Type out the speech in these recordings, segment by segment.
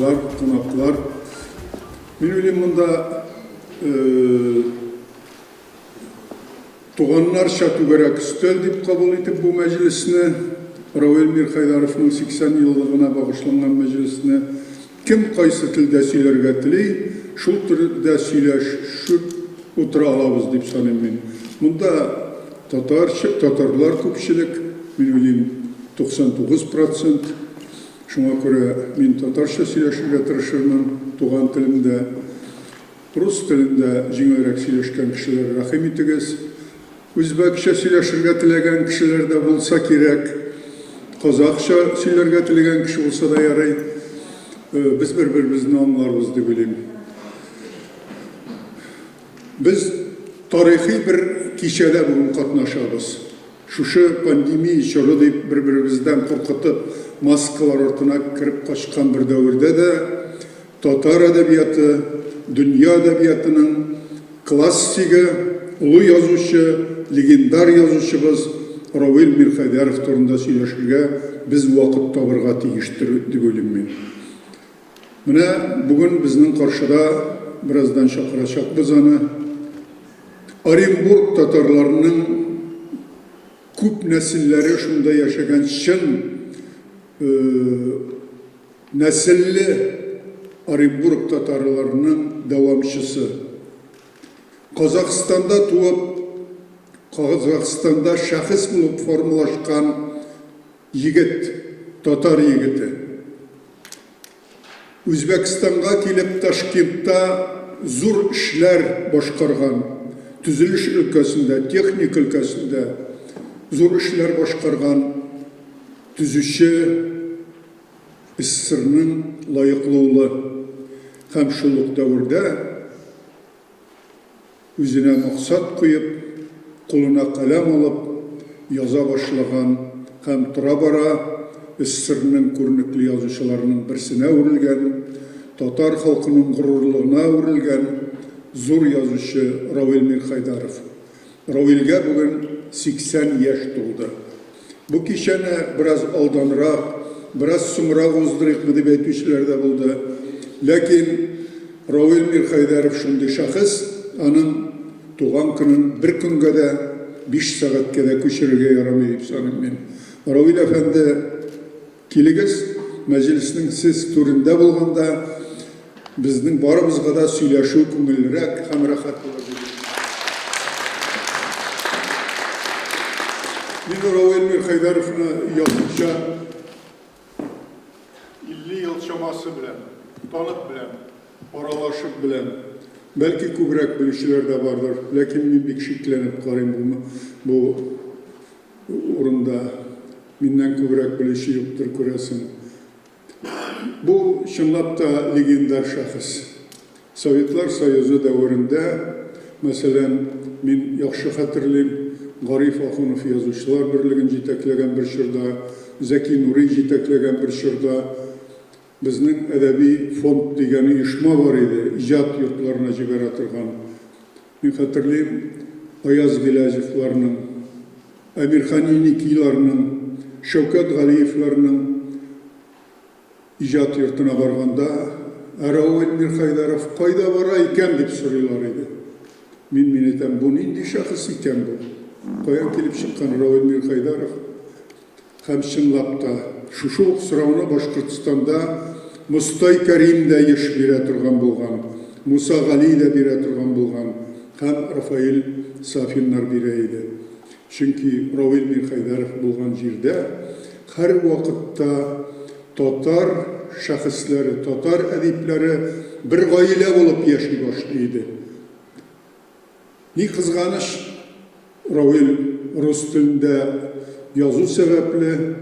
dostlar, konaklar. Мен ойлаймын мұнда туғаннар шату керек үстел деп қабыл етіп бұл мәжілісіне, Рауил Мирхайдаровның 80 жылдығына бағышланған мәжілісіне кім қайсы тілде сөйлерге тілей, шул тілде сөйлесіп отыра алабыз деп санаймын. Мұнда татарлар көпшілік, мен ойлаймын 99%. Шуңа күрә мен татарша сөйләшергә тырышырмын, туган телемдә, рус телендә җиңелрәк сөйләшкән кешеләр рәхим итегез. Үзбәкчә сөйләшергә теләгән кешеләр дә булса кирәк, казакча сөйләргә теләгән кеше булса да ярый. Без бер-беребезне аңларбыз дип уйлыйм. Без тарихи бер кичәдә бүген катнашабыз. Шушы пандемия чоры дип бер-беребездән куркытып, маскалар артына кіріп қашқан бір дәуірде де татар әдәбияты, дүния әдәбиятының классигі, ұлы язушы, легендар язушыбыз Рауил Мирхайдаров турында сөйләшергә біз уақыт табырга тиештер дип уйлыйм. Менә бүген безнең каршыда біраздан шақырачакбыз аны. Оренбург татарларының күп нәселләре шунда яшәгән чын нәселле Оренбург татарларының дәвамчысы. Қазақстанда туып, Қазақстанда шәхес булып формалашкан егет, татар егете. Үзбәкстанга килеп Ташкентта зур эшләр башкарган, төзелеш өлкәсендә, техник өлкәсендә зур эшләр башкарган түзүче СССРның лайыклы улы һәм шул ук дәврдә үзенә максат куеп, кулына каләм алып, яза башлаган һәм тора-бара СССРның күренекле язучыларының берсенә үрелгән, татар халкының горурлыгына үрелгән зур язучы Рауил Мирхайдаров. Рауилгә бүген 80 яшь тулды. Бу кичәне бераз алданрак, бераз соңрак уздырыйкмы дип әйтүчеләр дә булды. Ләкин Рауил Мирхайдаров шундый шәхес, аның туган көнен бер көнгә дә 5 сәгатькә дә күчерергә ярамый дип саныйм мен. Рауил әфәнде, килегез, мәҗлеснең сез турында булганда безнең барыбызга да сөйләшү күңеллерәк һәм рәхәт булыр. Мен Рауил Мирхайдаровны язучы 50 ел чамасы белән, танып белән, аралашып белән, бәлки күбрәк белүчеләр дә бардыр, ләкин мин бик шикләнеп карыйм бу урында. Миннән күбрәк белүче юктыр күрәсең. Бу чынлап та легендар шәхес. Советлар Союзы дәврендә, мәсәлән, мин яхшы хәтерлим, Гариф Ахунов язучылар берлеген җитәкләгән бер чорда, Зәки Нури җитәкләгән бер чорда безнең әдәби фонд дигән оешма бар иде, иҗат йортларына җибәрә торган. Мин хәтерлим, Аяз Гиләҗевләрнең, Әмирхан Еникиларның, Шәүкәт Галиевләрнең иҗат йортына барганда, Рауил Мирхайдаров кайда бара икән дип сорыйлар иде. Мин әйтәм, бу нинди шәхес икән бу? Каян килеп чыккан Рауил Мирхайдаров? Һәм чынлап та шушы ук сорауны Башкортстанда Мустай Кәрим дә еш бирә торган булган, Муса Гали дә бирә торган булган, һәм Рафаил Сафиннар бирә иде. Чөнки Рауил Мирхайдаров булган җирдә һәр вакытта татар шәхесләре, татар әдипләре бер гаилә булып яши башлый иде. Ни кызганыч, Рауил рус телендә язу сәбәпле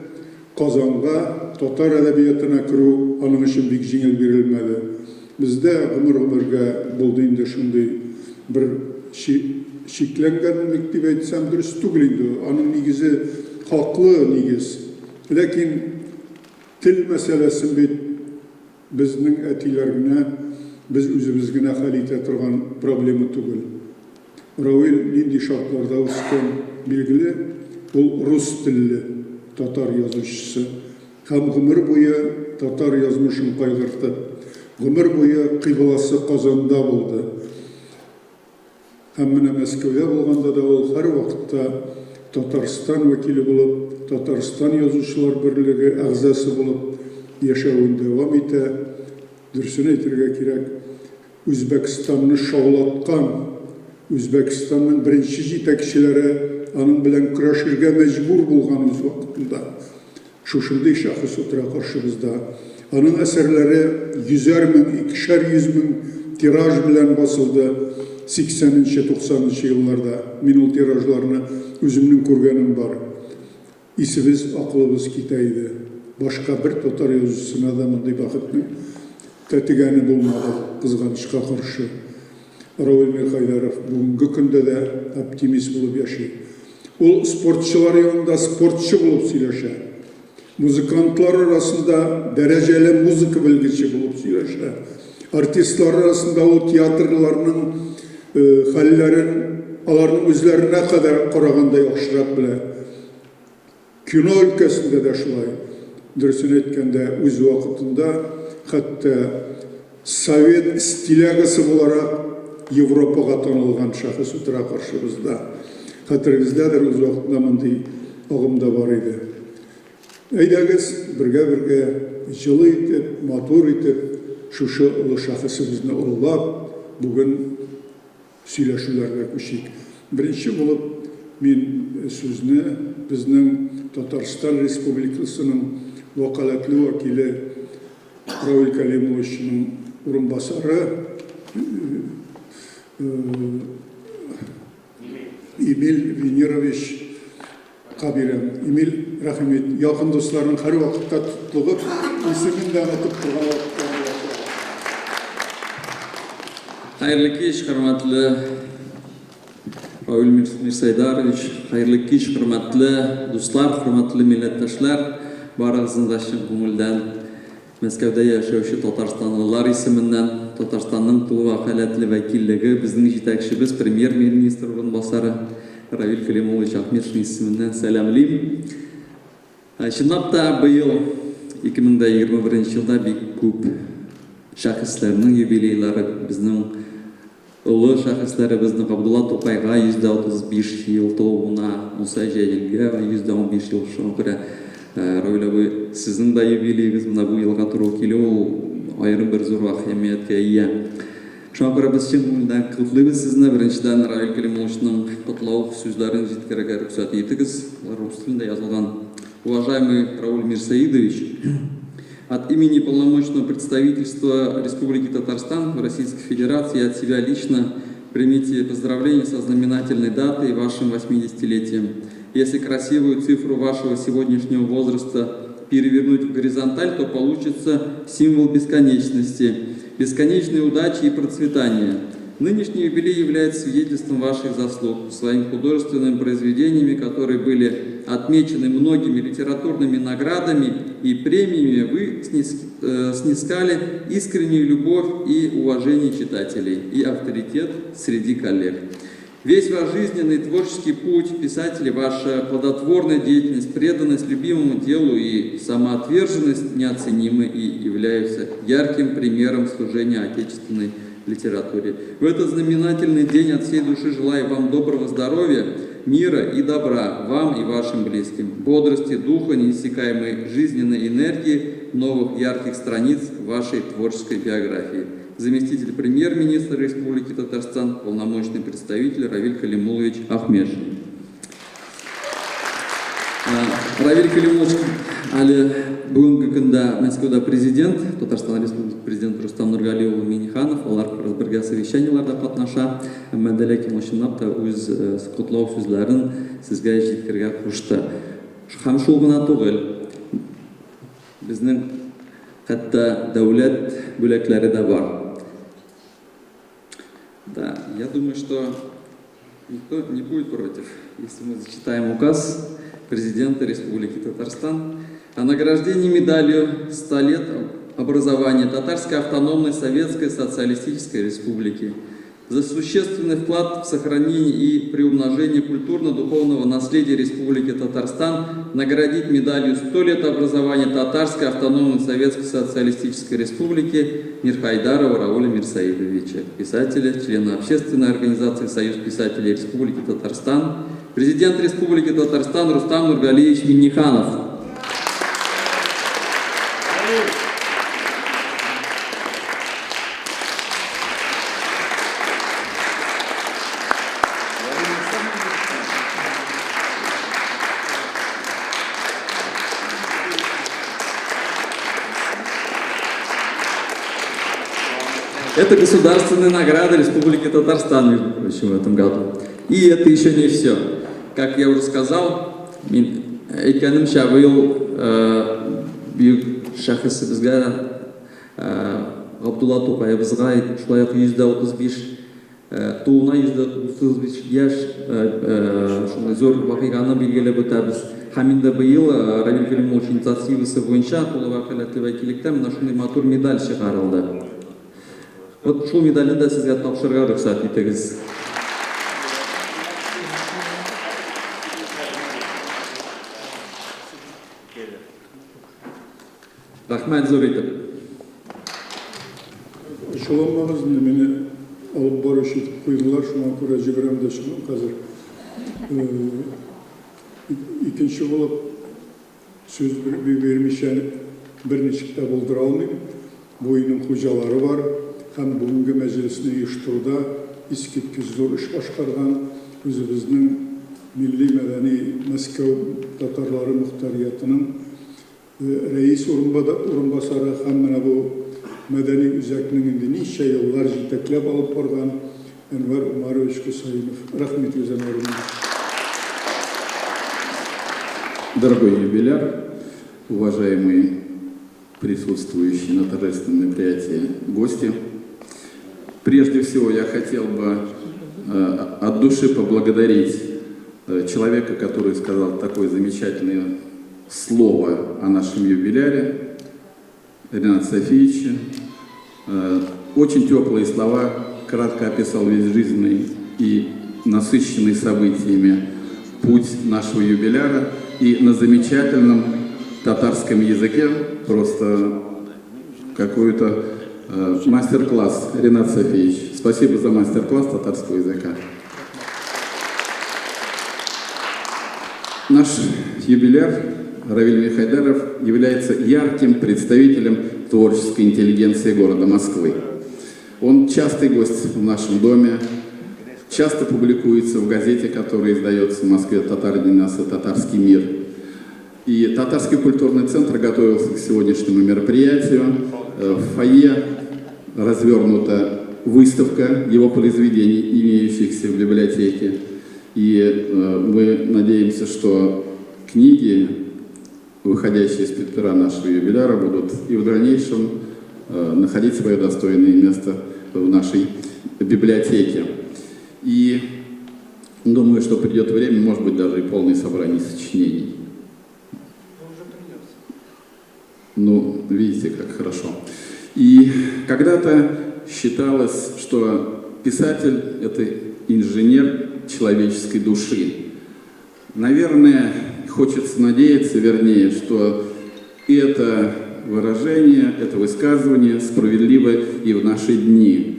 Казанга татар әдәбиятына керү аның өчен бик җиңел бирелмәде. Бездә гомер-гомергә булды инде шундый бер шикләнгәнлек дип әйтсәм дөрес түгел инде. Аның нигезе хаклы нигез. Ләкин тел мәсьәләсе бит безнең әтиләр генә, без үзебез генә хәл итә торган проблема түгел. Рауил нинди шартларда үскән билгеле, ул рус телле татар язучысы. Һәм гомер буе татар язмышын кайгыртып, Ғұмыр бойы қибыласы Қазанда болды. Һәм менә Мәскәүдә булганда да ул һәр вакытта Татарстан вәкиле булып, Татарстан язучылар берлеге әгъзасы булып яшәвен дәвам итә. Дөресен әйтергә кирәк, Үзбәкстанны шаулаткан, Үзбәкстанның беренче җитәкчеләре аның белән көрәшергә мәҗбүр булган үз вакытында. Шушындый шәхес утыра каршыбызда. Аның әсәрләре 100 мең, 200 мең тираж белән басылды 80-90 елларда. Мин ул тиражларны үземнең күргәнем бар. Исебез, акылыбыз китә иде. Башка бер татар язучысына да мондый бәхетне тәтегәне булмады, кызганычка каршы. Равил Мирхайдаров бүгенге көндә дә оптимист булып яши. Ул спортчылар янында спортчы булып сөйләшә. Музыкантлар арасында дәрәҗәле музыка белгече булып сөйләшә. Артистлар арасында ул театрларның хәлләрен аларның үзләренә кадәр караганда яхшырак белә. Кино өлкәсендә дә шулай. Дөресен әйткәндә, үз вакытында хәтта Совет стилягасы буларак Европага танылган шәхес утыра каршыбызда. Хәтерегездәдер, үз вакытында мондый агымда бар иде. Әйдәгез, бергә җылы итеп, матур итеп, шушы олы шәхесебезне олылап, бүген сөйләшүләргә күчик. Беренче булып, мин сүзне безнең Татарстан Республикасының вакалатлы вәкиле Равил Калимовичның урынбасары Эмиль Венерович Кабиров. Эмиль, рәхмәт. Якын дусларның һәр вакытта тотлыгып, исемен дә онытып торган вакытлар. Хайырлы кич, хөрмәтле Равил Мирсайдарович, хайырлы кич, хөрмәтле дуслар, хөрмәтле милләттәшләр, барыгызны да чын күңелдән Мәскәүдә яшәүче татарстанлылар исеменнән, Татарстанның тулы вәкаләтле вәкиллеге, безнең җитәкчебез, премьер-министр урынбасары Равил Калимович Ахмешев исеменнән сәламлыйм. Чынлап та быел 2021 елда бик күп шәхесләрнең юбилейлары, безнең олы шәхесләребезнең Габдулла Тукайга 135 ел тулуына, Муса Җәлилгә 115 ел шуңгыра. Равил абый, сезнең дә юбилейгез менә бу елга туры килү аерым бер зур әһәмияткә ия. Шуңа күрә без чын күңелдән котлыйбыз сезне. Беренчедән Равил Калимовичның котлау сүзләрен җиткерергә рөхсәт итегез. Рус телендә язылган. Уважаемый Равил Мирсаидович, от имени полномочного представительства Республики Татарстан в Российской Федерации от себя лично примите поздравления со знаменательной датой вашим 80-летием. Если красивую цифру вашего сегодняшнего возраста перевернуть в горизонталь, то получится символ бесконечности, бесконечной удачи и процветания. Нынешний юбилей является свидетельством ваших заслуг своими художественными произведениями, которые были отмечены многими литературными наградами и премиями. Вы снискали искреннюю любовь и уважение читателей и авторитет среди коллег. Весь ваш жизненный творческий путь, писатели, ваша плодотворная деятельность, преданность любимому делу и самоотверженность неоценимы и являются ярким примером служения отечественной литературе. В этот знаменательный день от всей души желаю вам доброго здоровья, мира и добра вам и вашим близким, бодрости духа, неиссякаемой жизненной энергии, новых ярких страниц вашей творческой биографии. Заместитель премьер-министра Республики Татарстан, полномочный представитель Равиль Калимулович Ахмешев. Равиль Калимулович, әлі бүгінгі күнді Мәскеуда президент, Татарстан Республикасы президент Рустам Нургалиұлы Миниханов, олар бірге совещанияларда қатнаша, мәдәләкин ошынлап та өз құтлау сөзләрін сізге жеткерге қошты. Һәм шул гына түгел, безнең хәтта дәүләт бүләкләре дә бар. Да, я думаю, что никто не будет против, если мы зачитаем указ президента Республики Татарстан о награждении медалью 100 лет образования Татарской автономной Советской Социалистической Республики. за существенный вклад в сохранение и приумножение культурно-духовного наследия Республики Татарстан наградить медалью «100 лет образования Татарской автономной Советской Социалистической Республики» Мирхайдарова Рауля Мирсаидовича, писателя, члена общественной организации «Союз писателей Республики Татарстан», президент Республики Татарстан Рустам Нургалиевич Минниханов. Это государственная награда Республики Татарстан, между прочим, в этом году. И это еще не все. Как я уже сказал, экономча был шахысы бізге Абдулла Тукаевызға шулай 135 туына 135 яш зор вақиғаны белгілеп өтәбіз. Хаминда быйыл Равиль Калимович инициативасы бойынша қолы вәкілетті вәкіліктен мына шундай матур медаль шығарылды. Вот шул медальны да сезгә тапшырырга рөхсәт итегез. Рахмәт зур итеп. Ошоламагыз мени алып барышы итеп куйдылар, шуңа күрә җибәрәм дә шуны хәзер. Икенче булып сүз бермичә берничә тә булдыра алмыйм. Бу өйнең хуҗалары бар. Һәм бүгенге мәҗлесне оештыруда искиткеч зур эш башкарган үзебезнең милли мәдәни Мәскәү татарлары мөхтәриятының рәис урынбасары һәм менә бу мәдәни үзәкнең инде ничә еллар җитәкләп алып барган Әнвәр Умарович Хусаинов. Рәхмәт үзенә. Дорогой юбиляр, уважаемые присутствующие на торжественном мероприятии гости, прежде всего я хотел бы от души поблагодарить человека, который сказал такое замечательное слово о нашем юбиляре, Рената Софиевича. Очень теплые слова, кратко описал весь жизненный и насыщенный событиями путь нашего юбиляра. И на замечательном татарском языке просто какой-то мастер-класс, Ренат Софиевич. Спасибо за мастер-класс татарского языка. Наш юбиляр Равиль Мирхайдаров является ярким представителем творческой интеллигенции города Москвы. Он частый гость в нашем доме, часто публикуется в газете, которая издается в Москве «Татар-Динас» и «Татарский мир». И Татарский культурный центр готовился к сегодняшнему мероприятию. В фойе развернута выставка его произведений, имеющихся в библиотеке. И мы надеемся, что книги, выходящие из пера нашего юбиляра, будут и в дальнейшем находить свое достойное место в нашей библиотеке. И думаю, что придет время, может быть, даже и полное собрание сочинений. Ну, видите, как хорошо. И когда-то считалось, что писатель – это инженер человеческой души. Наверное, хочется надеяться, вернее, что это выражение, это высказывание справедливо и в наши дни.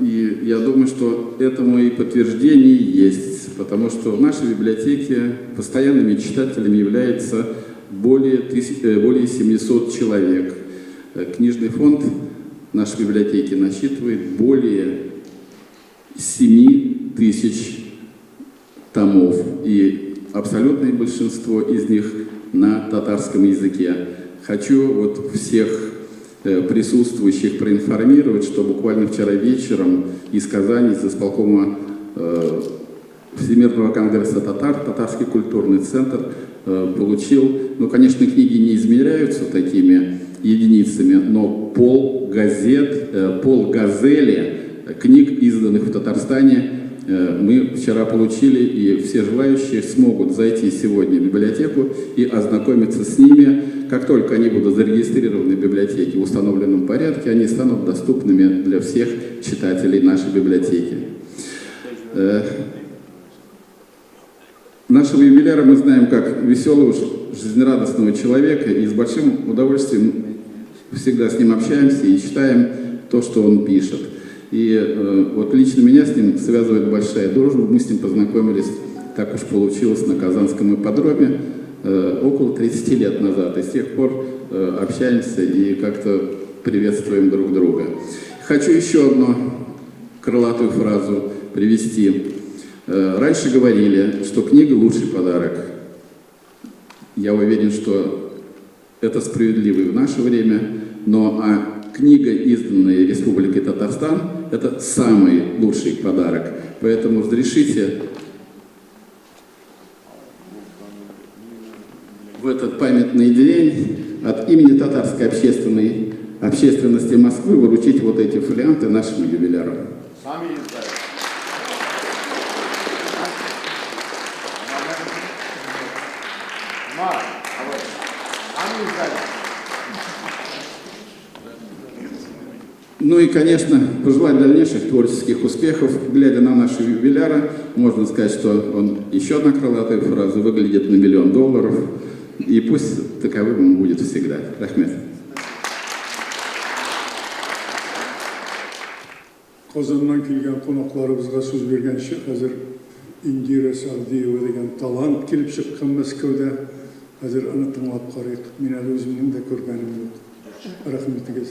И я думаю, что этому и подтверждение есть, потому что в нашей библиотеке постоянными читателями является более 700 человек. Книжный фонд нашей библиотеки насчитывает более 7 тысяч томов, и абсолютное большинство из них на татарском языке. Хочу вот всех присутствующих проинформировать, что буквально вчера вечером из Казани, из исполкома Всемирного конгресса татар, Татарский культурный центр получил, ну, конечно, книги не измеряются такими единицами, но пол газели книг, изданных в Татарстане, мы вчера получили, и все желающие смогут зайти сегодня в библиотеку и ознакомиться с ними. Как только они будут зарегистрированы в библиотеке в установленном порядке, они станут доступными для всех читателей нашей библиотеки. Нашего юбиляра мы знаем как веселого, жизнерадостного человека, и с большим удовольствием всегда с ним общаемся и читаем то, что он пишет. И вот лично меня с ним связывает большая дружба. Мы с ним познакомились, так уж получилось, на Казанском ипподроме около 30 лет назад. И с тех пор общаемся и как-то приветствуем друг друга. Хочу еще одну крылатую фразу привести. Раньше говорили, что книга – лучший подарок. Я уверен, что это справедливо и в наше время, но книга, изданная Республикой Татарстан, это самый лучший подарок. Поэтому разрешите в этот памятный день от имени татарской общественности Москвы вручить вот эти фолианты нашему юбиляру. Ну и, конечно, пожелать дальнейших творческих успехов. Глядя на нашего юбиляра, можно сказать, что он, еще одна крылатая фраза, выглядит на $1 миллион. И пусть таковым он будет всегда. Рахмет. Қазаннан келген қонақтарымызға сөз бергенше, қазір Индира Сағдиева деген талант келіп шыққан Мәскеуде. Қазір аны тыңлап қарайық. Мен әлі өзімнің де көргенім жоқ. Рахметіңіз.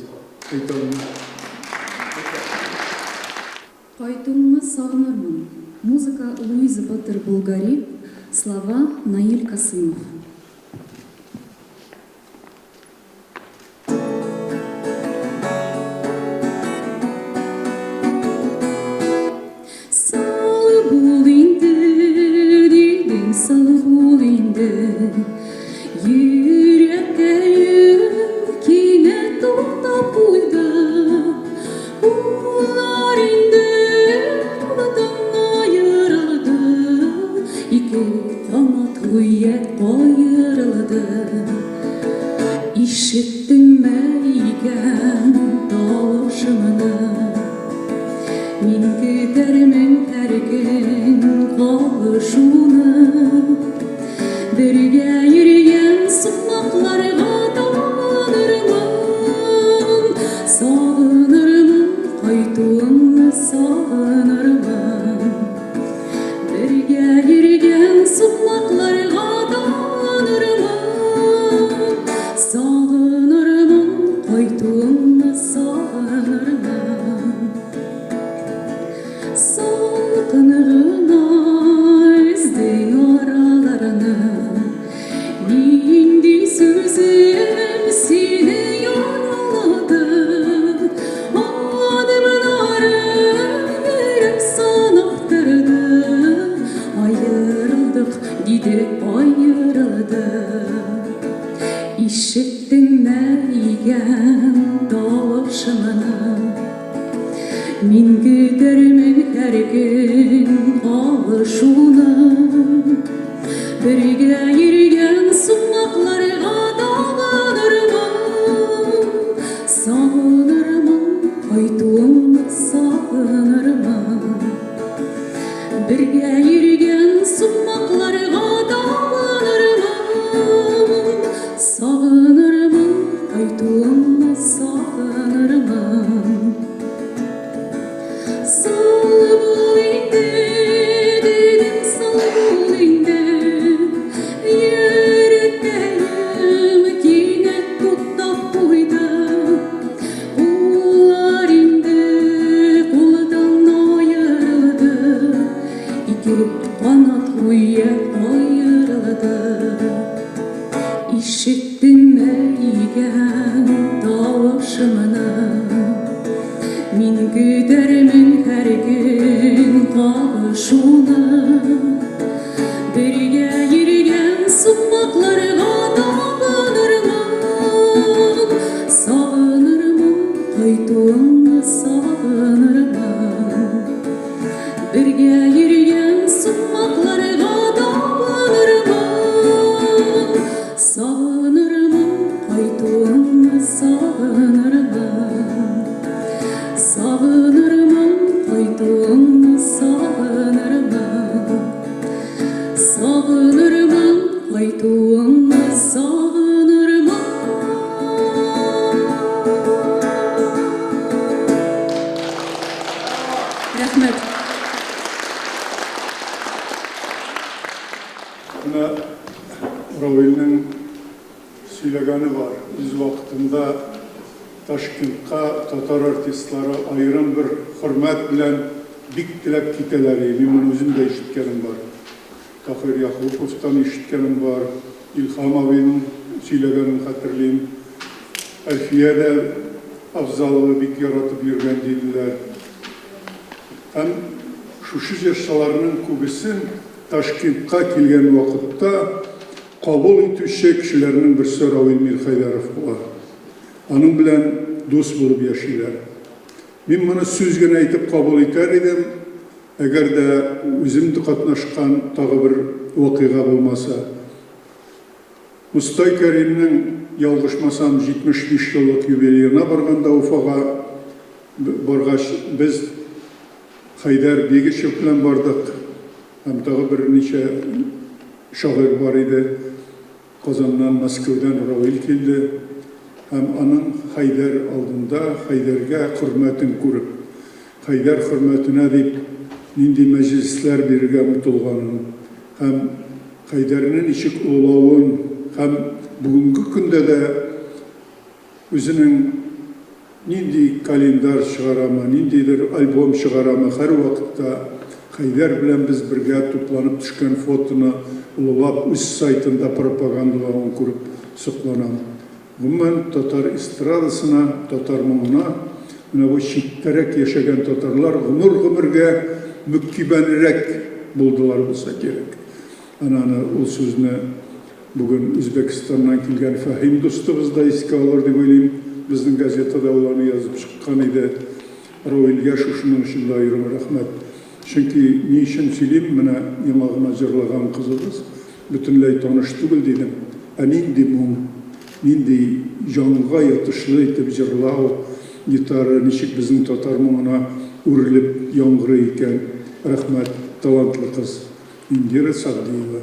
Қайтуыңны сағынырмын. Музыка Луиза Батыр-Булгари, слова Наиль Касымов. Салы бол инде, дейдің салы бол инде, Yüreğim kine to'xtab qo'ydi. Ular endi qo'lidan ayrildi. Ikki qanot g'oyat ayrildi. Eshitdingmi ekan tovushimni? Men kutarman har kun qovushuni. Birga yurgan sumoqlarga tanirman, sog'inirman, qaytuimni sog'inirman. Birga yurgan sumoqlarga tanirman, sog'inirman, qaytuimni sog'inirman. Salqinig'ini izding oralarni, Nindi sözüm seni yaraladı. Adımlarım yürek sanaktırdı. Ayrıldık gidip ayrıldı. İşittinmi ekan tovushimni? Men kutarman har kun qovushuni. Birga yurgan sumoqlarga dog'inirman, sog'inirman, qaytuimni sog'inirman. Birga yurgan sumoqlarga dog'inirman, sog'inirman, qaytuimni sog'inirman. Sal bo'l indi, dedim, sal bo'l indi. Yüreğim yine to'xtab qo'ydi. Ular endi qo'lidan ayrildi. Ikki qanot g'oyat ayrildi. Eshitdingmi ekan tovushimni? Men kutarman har kun qovushuni. Birga yurgan sumoqlarga dog'inirman, sog'inirman, qaytuimni sog'inirman. Birga сағынырмын, қайтуыңны сағынырмын. Рахмет. Мына Равилнің сөйлегені бар. Біз вақытында Ташкентқа татар артистлары айрым бір хөрмәт белән бик теләп китәләр. Мен үзем дә ишеткәнем бар. Тахир Яхуповтан ишеткәнем бар. Илхам абыйның сөйләгәнен хәтерлим. Әлфия дә Афзаловы бик яратып йөргән диделәр. Һәм шушы җырчыларның күбесен Ташкентка килгән вакытта кабул итүче кешеләрнең берсе Равил Мирхәйдәров була. Аның белән дус булып яшиләр. Мин моны сүз генә әйтеп кабул итәр идем, әгәр дә үзем катнашкан тагы бер вакыйга булмаса. Мустай Кәримнең ялгышмасам 75 еллык юбилеена барганда Уфага баргач без Хайдар Бегишев белән бардык. Һәм тагы бер ничә шагыйрь бар иде. Казаннан, Мәскәүдән Равил килде. Һәм аның Хайдар алдында Хайдарга хөрмәтен күреп, Хайдар хөрмәтенә дип нинди мәҗлесләр бирергә омтылганын, һәм Хайдарның ничек улавын, һәм бүгенге көндә дә үзенең нинди календар чыгарамы, ниндидер альбом чыгарамы, һәр вакытта Хайдар белән без бергә тупланып төшкән фотоны улап үз сайтында пропагандалавын күреп сокланам. Гомумән татар эстрадасына, татар моңына, менә бу читтәрәк яшәгән татарлар гомергә мөккибәнрәк булдылар булса кирәк. Аны ул сүзне бүген Үзбәкстаннан килгән Фәһим дустыбыз да искә алыр дип уйлыйм. Безнең газетада уларны язып чыккан иде. Равилгә шушының өчен дә аерым рәхмәт. Чөнки ни өчен сөйлим, менә яңагына җырлаган кызыбыз бөтенләй таныш түгел дидем. Ә нинди моң, нинди җанга ятышлы итеп җырлау, гитара ничек безнең татар моңына үрелеп яңгырый икән. Рәхмәт, талантлы кыз Индира Сагдиева.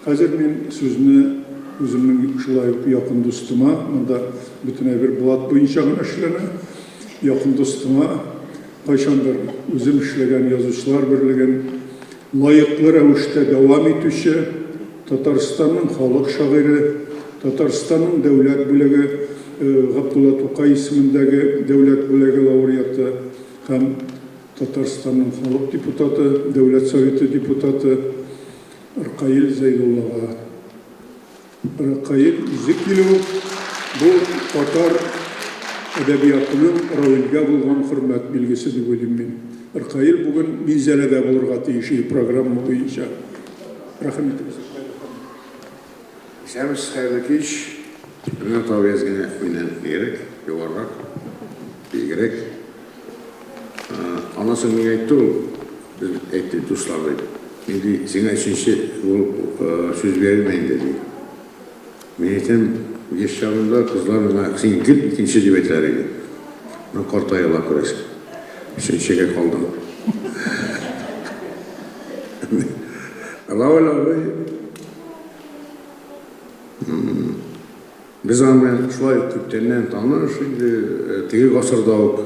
Хәзер мин сүзне үземнең шулай якын дустыма, монда бөтенләй бер блат буенча гына эшләнә, якын дустыма, кайчандыр үзем эшләгән язучылар берлеген лаеклы рәвештә дәвам итүче Татарстанның халык шагыйре, Татарстанның дәүләт бүләге, Габдулла Тукай исемендәге дәүләт бүләге лауреаты һәм Татарстанның халык депутаты, дәүләт советы депутаты Ркаил Зәйдуллага. Ркаил Зикилу бу татар әдәбиятының Равилгә булган хөрмәт билгесе дип уйлыйм мин. Ркаил бүген Минзәләдә булырга тиешле программа буенча. Рәхмәт. Шәмс хәерле кич. Менә тавезгенә миннән ирек, югаррак, бигрәк. Анасын миңа әйтте ул, без әйтте дуслар дип. Инде сиңа өченче сүз бирелмәйин диде. Мен әйтәм, еш чагында кызлар миңа син кил икенче дип әйтәләр иде. Мен картайыла күрәсең. Өченчегә калдым. Равил абый biz аны шулай күптәннән таныш инде, теге гасырда ук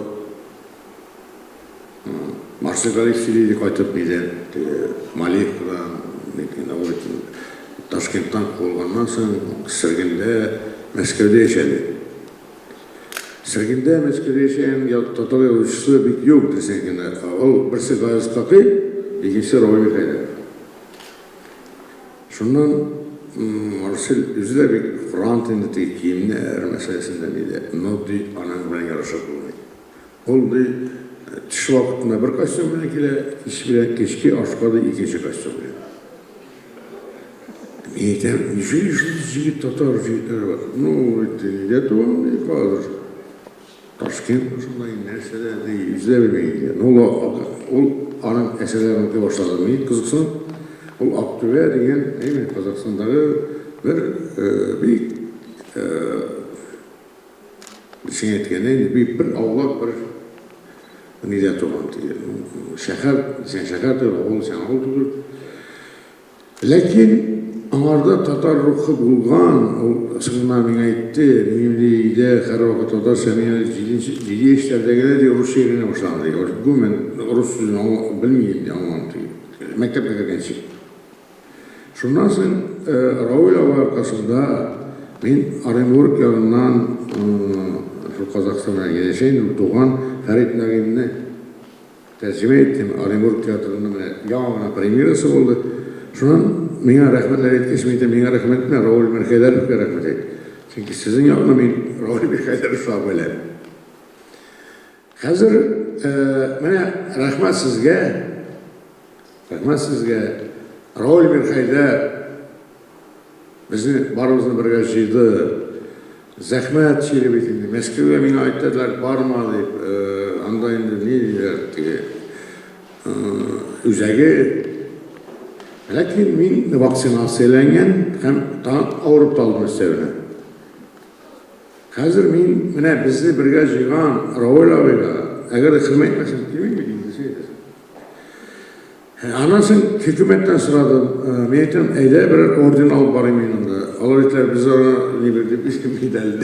Марсель Галифсили кайтып бидән, Малиевкадан, Ташкенттан куылганнан соң Сергендә, Мәскәүдә яшәде. Сергендә, Мәскәүдә яшәгән татар язучысы бик юк дисәң генә. Ул берсе Газиз Такый, икенчесе Равил Мирхәйдәров. Шуннан Марсель үзе бик фронт инде киемнәр мәсьәләсендә иде. Нодди аның белән ярашып булмый. Ул төш вакытында бер костюм белән килә, кичке ашка да икенче костюм белән. Мин әйтәм, җигит татар җегетләре бар. Ну, әйтә туган хәзер. Ташкент шундай нәрсәдә үзе белмәй. Ну, ул аның әсәрләрен укый башлады. Мин кызыксынып, ул Актүбә дигән, Казакстандагы бер бик син әйткәндәй, бер аулак бер нидә туган. Шәһәр, син шәһәр түгел, ул син авыл түгел. Lekin аңарда татар рухы булган, ул сыңна миңа әйтте, минемде өйдә һәр вакыт татар сәмине җиде эшләрдәгеләр дә рус шигыренә башлады. Бу мен рус сүзен белмим ди, аңламый. Мәктәпкә кергәнче. Шуннан соң Рауль ага аркасында мин Оренбург ягыннан шул Казакстанга килешәйм, туган Фәрит Нәгыймне тәрҗемә иттем. Оренбург театрында яңа премьерасы булды. Шуннан миңа рәхмәтләр әйткәч, миңа рәхмәт etme, Рауль Мирхәйдәровка рәхмәт әйт. Чөнки сезнең ягына мин Рауль Мирхәйдәровка беләм. Хәзер менә рәхмәт сезгә, Рауль Мирхәйдәр безне барыбызны бергә җыйды. Зәхмәт чигеп инде. Мәскәүгә миңа әйттеләр, барма дип, анда инде ни диләр, үзәге. Ләкин мин вакцинацияләнгән һәм авырып талдым өстәвенә. Хәзер мин менә безне бергә җыйган Рауль абыйга, әгәр хөрмәтмәсәм килмәйме инде. Аннан соң хөкүмәттән сорадым. Мин әйттем, әйдә бер орден алып барыйм инде. Алар әйттеләр, biz аны ни бирдек, biz медаль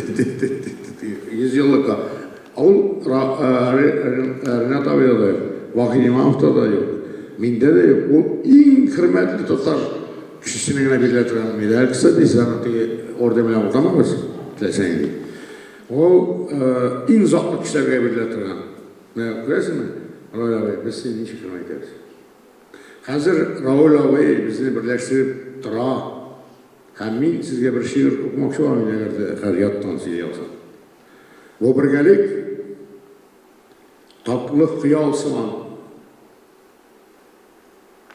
100 еллыкка. Ул Ренат абыйда да, Вахид Имамовта да юк. Миндә дә юк. Ул иң хөрмәтле татар кешесенә генә бирелә торган медаль, кстати, орден белән утамабыз, теләсәң ди. Ул иң затлы кешеләргә бирелә торган. Менә күрәсезме? Рауль абый, без сине ничек хөрмәт итәбез? Хәзер Рауль абый безне берләштереп тора. Һәм мин сезгә бер шигырь укымакчы булам, әгәр яттан сөйли алсам. Бу бергәлек татлы хыял сыман.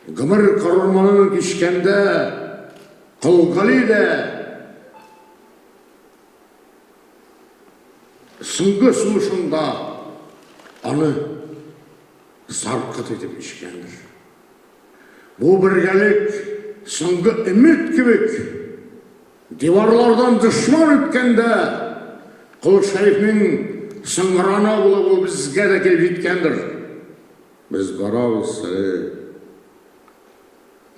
Гомер карурманын кичкәндә, кылгали дә соңгы сулышында аны саркыт итеп ишкәндер. Бу бергәлек соңгы өмет кебек диварлардан дошман үткәндә Кул Шәрифнең сыңгырана булып ул безгә дә килеп җиткәндер. Без барабыз,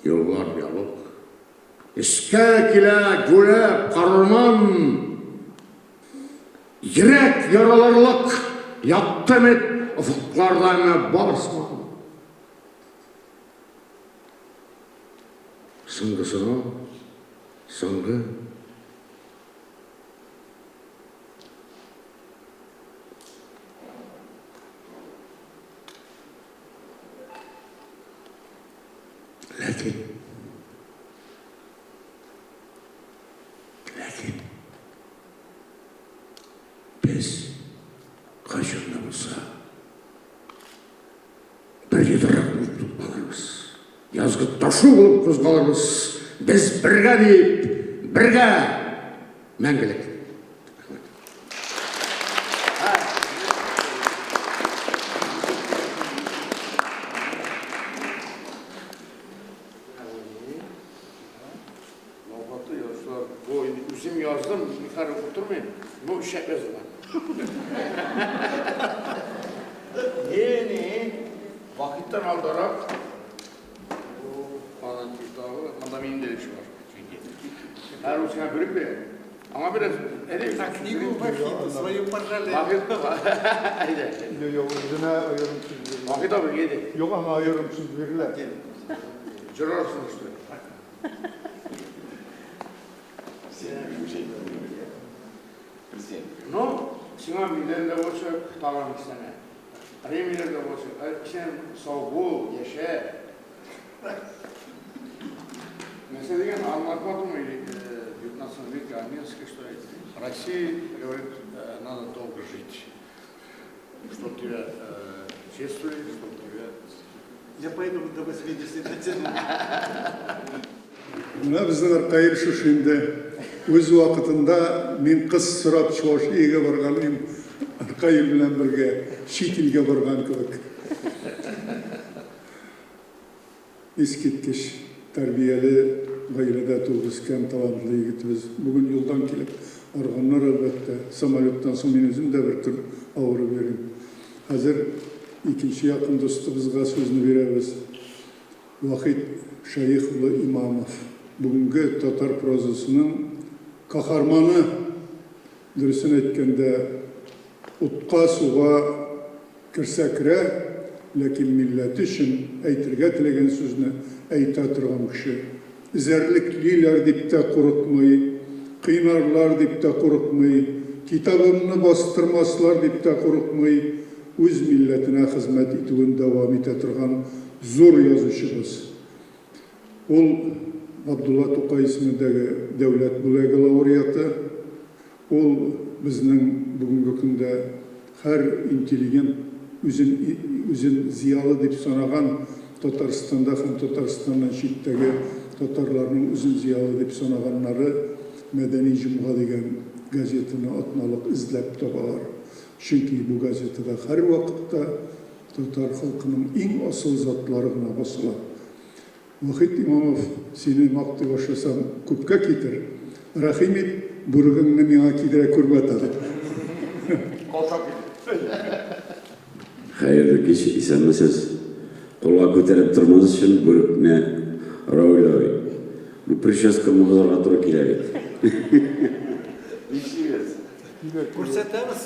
юллар ябык. Искә килә гүләп карурман, йөрәк яраларлык ятты мет офыклардан барсман. Соңгысына, соңгы Ләкин biz қашанда болса бір едірақ болып тұтпалармыз. Язғы ташу болып қозғалармыз. Біз бірге дейіп, бірге мәңгілік. Üzüm yazdım, yukarı oturmayın. Bu şek yazılan. Yeni vakitten aldarak bu falan kitabı, madem indirmiş var. Her uçuna bölük bir. Ama biraz На книгу Вахид, свою пожалели. Yok, özüne ayırımsız verirler. Vakit abi yedi. Yok ama ayırımsız verirler. Cırarsın işte. No, singa millerle olsa tamam istene. Millerle olsa, sen soğuk, yaşa. Mesela diyen anlatmadım mı? 19 веке армянский, что России говорит, надо долго жить. Что тебя чествует, что тебя... Я поэтому до 80 дотяну. Мына біздің Арқайыр Шушинде өз уақытында мен қыз сұрап Чувашияға барған едім, Арқайыр білән бірге шет елге барған кебек. Ескерткіш тәрбиелі ғаиләдә туып үскән талантлы егетбез. Бүген юлдан килеп арганнар, әлбәттә, самолеттан соң мен үзем дә бер төр авырып йөрим. Хәзер икенче якын достыбызга сүзне бирәбез. Вахид Шайықұлы Имамов. Бүгінгі татар прозасының қаһарманы, дұрысын әйткәндә, утқа суға кірсә кірә, ләкин милләт өчен әйтергә теләгән сүзне әйтә торган кеше. Зәрлеклиләр дип тә курыкмый, кыйнарлар дип тә курыкмый, китабымны бастырмаслар дип тә курыкмый, үз милләтенә хезмәт итүен дәвам итә торган зур язучыбыз. Ул Абдулла Тукай исемендәге дәүләт бүләге лауреаты. Ул безнең бүгенге көндә һәр интеллигент үзен зиялы дип санаган Татарстанда һәм Татарстаннан читтәге татарларның үзен зиялы дип санаганнары Мәдәни җомга дигән газетаны атналык эзләп табалар. Чөнки бу газетада һәр вакытта татар халкының иң асыл затлары гына басыла. Вахит Имамов, сине мактый башласам күпкә китер. Рәхим ит, бүрегеңне миңа кидерә күрмәтә. Хәерле кич, исәнмесез. Қолға көтеріп тұрмыз үшін бүрікме Рауль. Bu прическамны бозарға туры килә бит. Күрсәтәбез.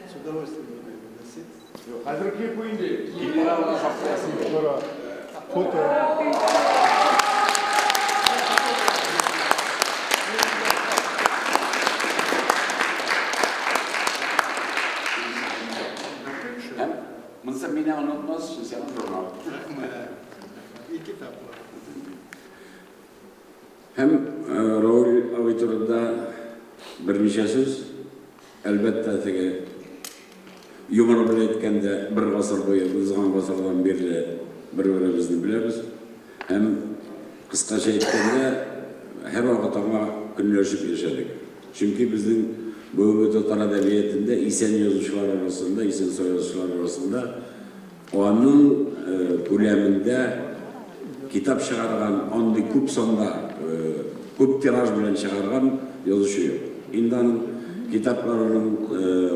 С удовольствием. Хәзерге буенде. Мынсы менә онытмас өчен сән журнал. И китаплар. Һәм Рауль абый турында берничә сүз. Әлбәттә, теге юмор белән әйткәндә, бер гасыр буе, узган гасырдан бирле бер-беребезне беләбез. Һәм кыскача әйткәндә, һәр вакыт аңа көнләшеп яшәдек. Чөнки безнең бүгенге татар әдәбиятында исән язучылар арасында, исән язучылар арасында аның күләмендә китап чыгарган, андый күп санда, күп тираж белән чыгарган язучы юк. Инде аның китапларының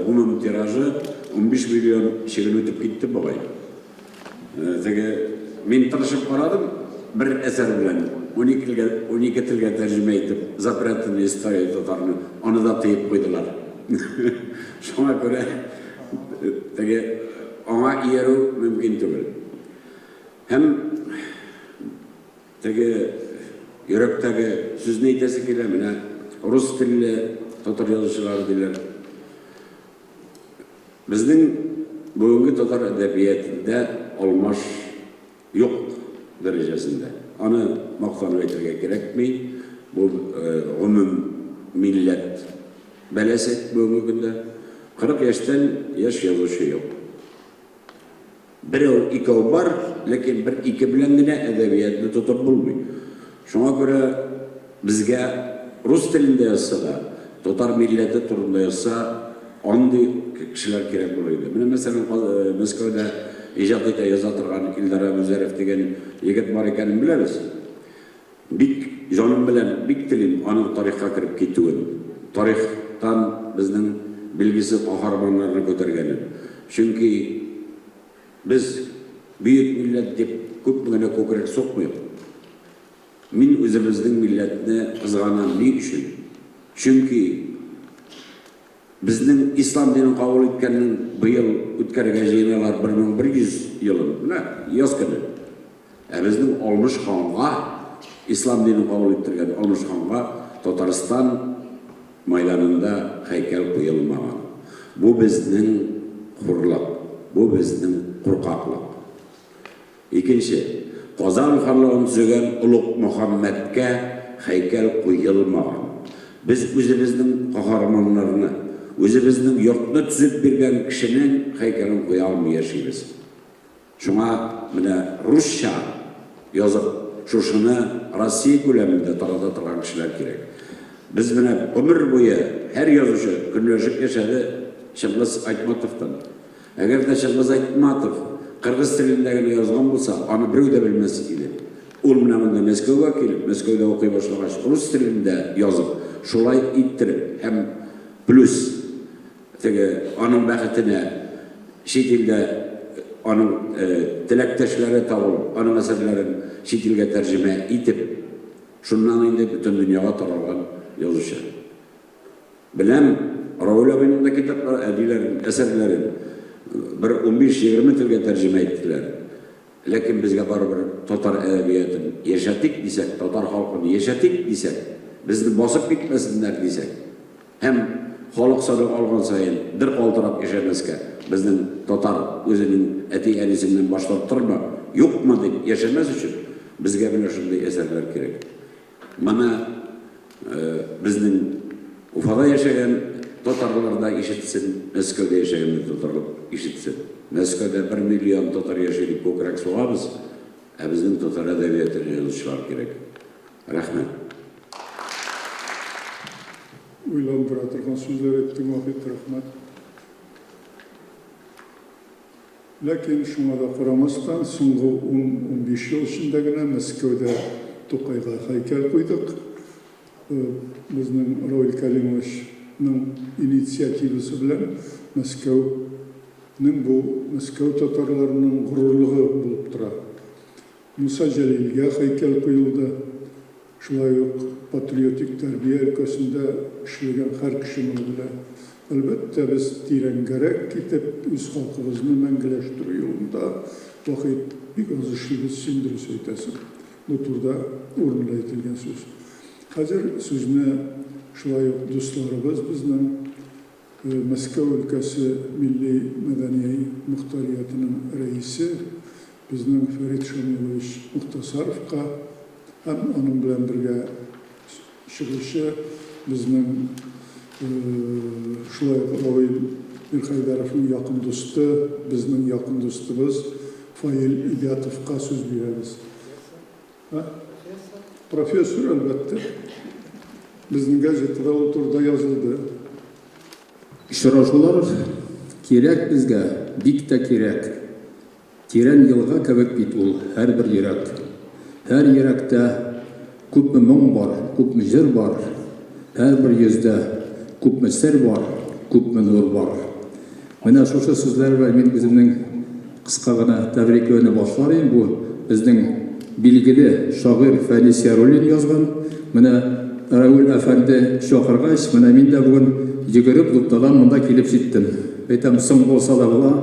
гомум тиражы 15 миллион чиген үтеп китте бугай. Теге мин тырышып карадым, бер әсәр белән 12 телгә тәрҗемә итеп, запретный история татарны, аны да тыеп куйдылар. Шуңа күрә теге аңа иярү мөмкин түгел. Һәм теге йөрәктәге сүзне әйтәсе килә, менә рус телле татар язучылар диләр. Безнең бүгенге татар әдәбиятында алмаш юк дәрәҗәсендә. Аны мактанып әйтергә кирәкми. Бу гомум милләт бәләсе бүгенге көндә 40 яшьтән яшь язучы юк. Берәү икәү бар, ләкин бер ике белән генә әдәбиятны тотып булмый. Шуңа күрә безгә рус телендә язса, татар милләте турында язса, андый кешеләр кирәк булыр иде. Менә мәсәлән, Мәскәүдә иҗат итә яза торган Илдар Музарев дигән егет бар икәнен беләбез. Бик җаным белән бик телим аның тарихка кирип китүен. Тарихтан безнең билгесе каһарманнарны күтәргәнен. Чөнки biz büyük millet diп күп генә күкрәк сукмыйк. Мин үзебезнең милләтне кызганам ни өчен? Чөнки безнең ислам динен кабул иткәннең быел үткәргә җыеналар 1100 елын. Менә яз көне. Безнең Алмыш ханга ислам динен кабул иттергән Алмыш ханга Татарстан мәйданында һәйкәл куелмаган. Бу безнең хурлык. Бу безнең куркаклык. Икенче, Казан ханлыгын төзегән Улуг Мөхәммәдкә һәйкәл куелмаган. Без үзебезнең каһарманнарны, үзебезнең йортны төзеп биргән кешенең һәйкәлен куя алмый яшибез. Шуңа менә русча язып, шушыны Россия күләмендә тарата торган кешеләр кирәк. Без менә гомер буе һәр язучы көнләшеп яшәде Чыңгыз Айтматовтан. Әгәр дә Чыңгыз Айтматов кыргыз телендә генә язган булса, аны берәү дә белмәс иде. Ул менә монда Мәскәүгә килеп, Мәскәүдә укый башлагач, рус телендә язып, шулай иттереп һәм плюс onun bəxtinə şit ildə onun tiləkdaşları tavılıb, onun əsərlərin şit ilgə tərcümə itib, şundan indi bütün dünyaya taralған yazışı. Biləm, Raul abinin de kitapları, əsərlərin bir 15-20 tilgə tərcümə etdilər. Lakin bizə baribir Tatar ədəbiyyatını yaşatık desək, Tatar halkını yaşatık desək, bizni basıb gitmesinler desək, hem xalq sadık alğan sayın bir qaltırab yaşamaskə, bizden Tatar özünün əti əlisindən başlap durma, yoxma deyip yaşamaz üçün bizə belə şunday əsərlər gerek. Mana bizden Ufada yaşayan Tatarlarda işitsin, Moskovda yaşayan Tatarlar işitsin. Moskovda 1 milyon Tatar yaşayıp ko'krak soğabız, bizden Tatar edebiyatını yazışlar gerek. Rahmet. Uylandıra turgan sözler ettiğin vakit rahmet. Lakin şuna da qaramasdan so'nggi 10-15 yıl içindegina Moskovda To'qayga haykal qo'ydik. Bizning Raul Kalimovichning inisiativasi bilan Moskov Tatarlarining g'ururligi bo'lib turadi. Musa Jalilga haykal qo'yildi. Shulay patriotik tarbiya ülkesinde ishlagan har kishi bilan albatta biz terangarak ketib o'z xalqimizni mangulashtirish yo'lida vaqt biroz ishimiz sindirish aytasin. Bu turda o'rinli aytilgan so'z. Hozir so'zni shulay do'stlarimiz bizning Moskva ülkesi Milliy Madaniy muxtoriyatining raisi bizning Farid Shomurovich Muxtasarovga hem onun bilan birga chiqishi bizning shulay Raul Mirhaydarovning yaqin do'sti, bizning yaqin do'stimiz Fail Ilyatovga so'z beramiz. Professor albatta bizning gazetada o turda yozildi. Uchrashuvlar kerak bizga, bik de kerak. Teran yılga kebek bit ul her bir yurak. Her yürekte ko'pmi mung var, ko'pmi jir var. Her bir yüzde ko'pmi sir var, ko'pmi nur var. Mana shu so'zlar va men o'zimning qisqagina tabriklarni boshlayman. Bu bizning bilgili shoir Faris Yarulin yozgan. Mana Raul Efendi chaqirgach, mana men de bugun yugurib do'ptadan bunda kelib jetdim. Aytam so'ng bo'lsa da bo'la,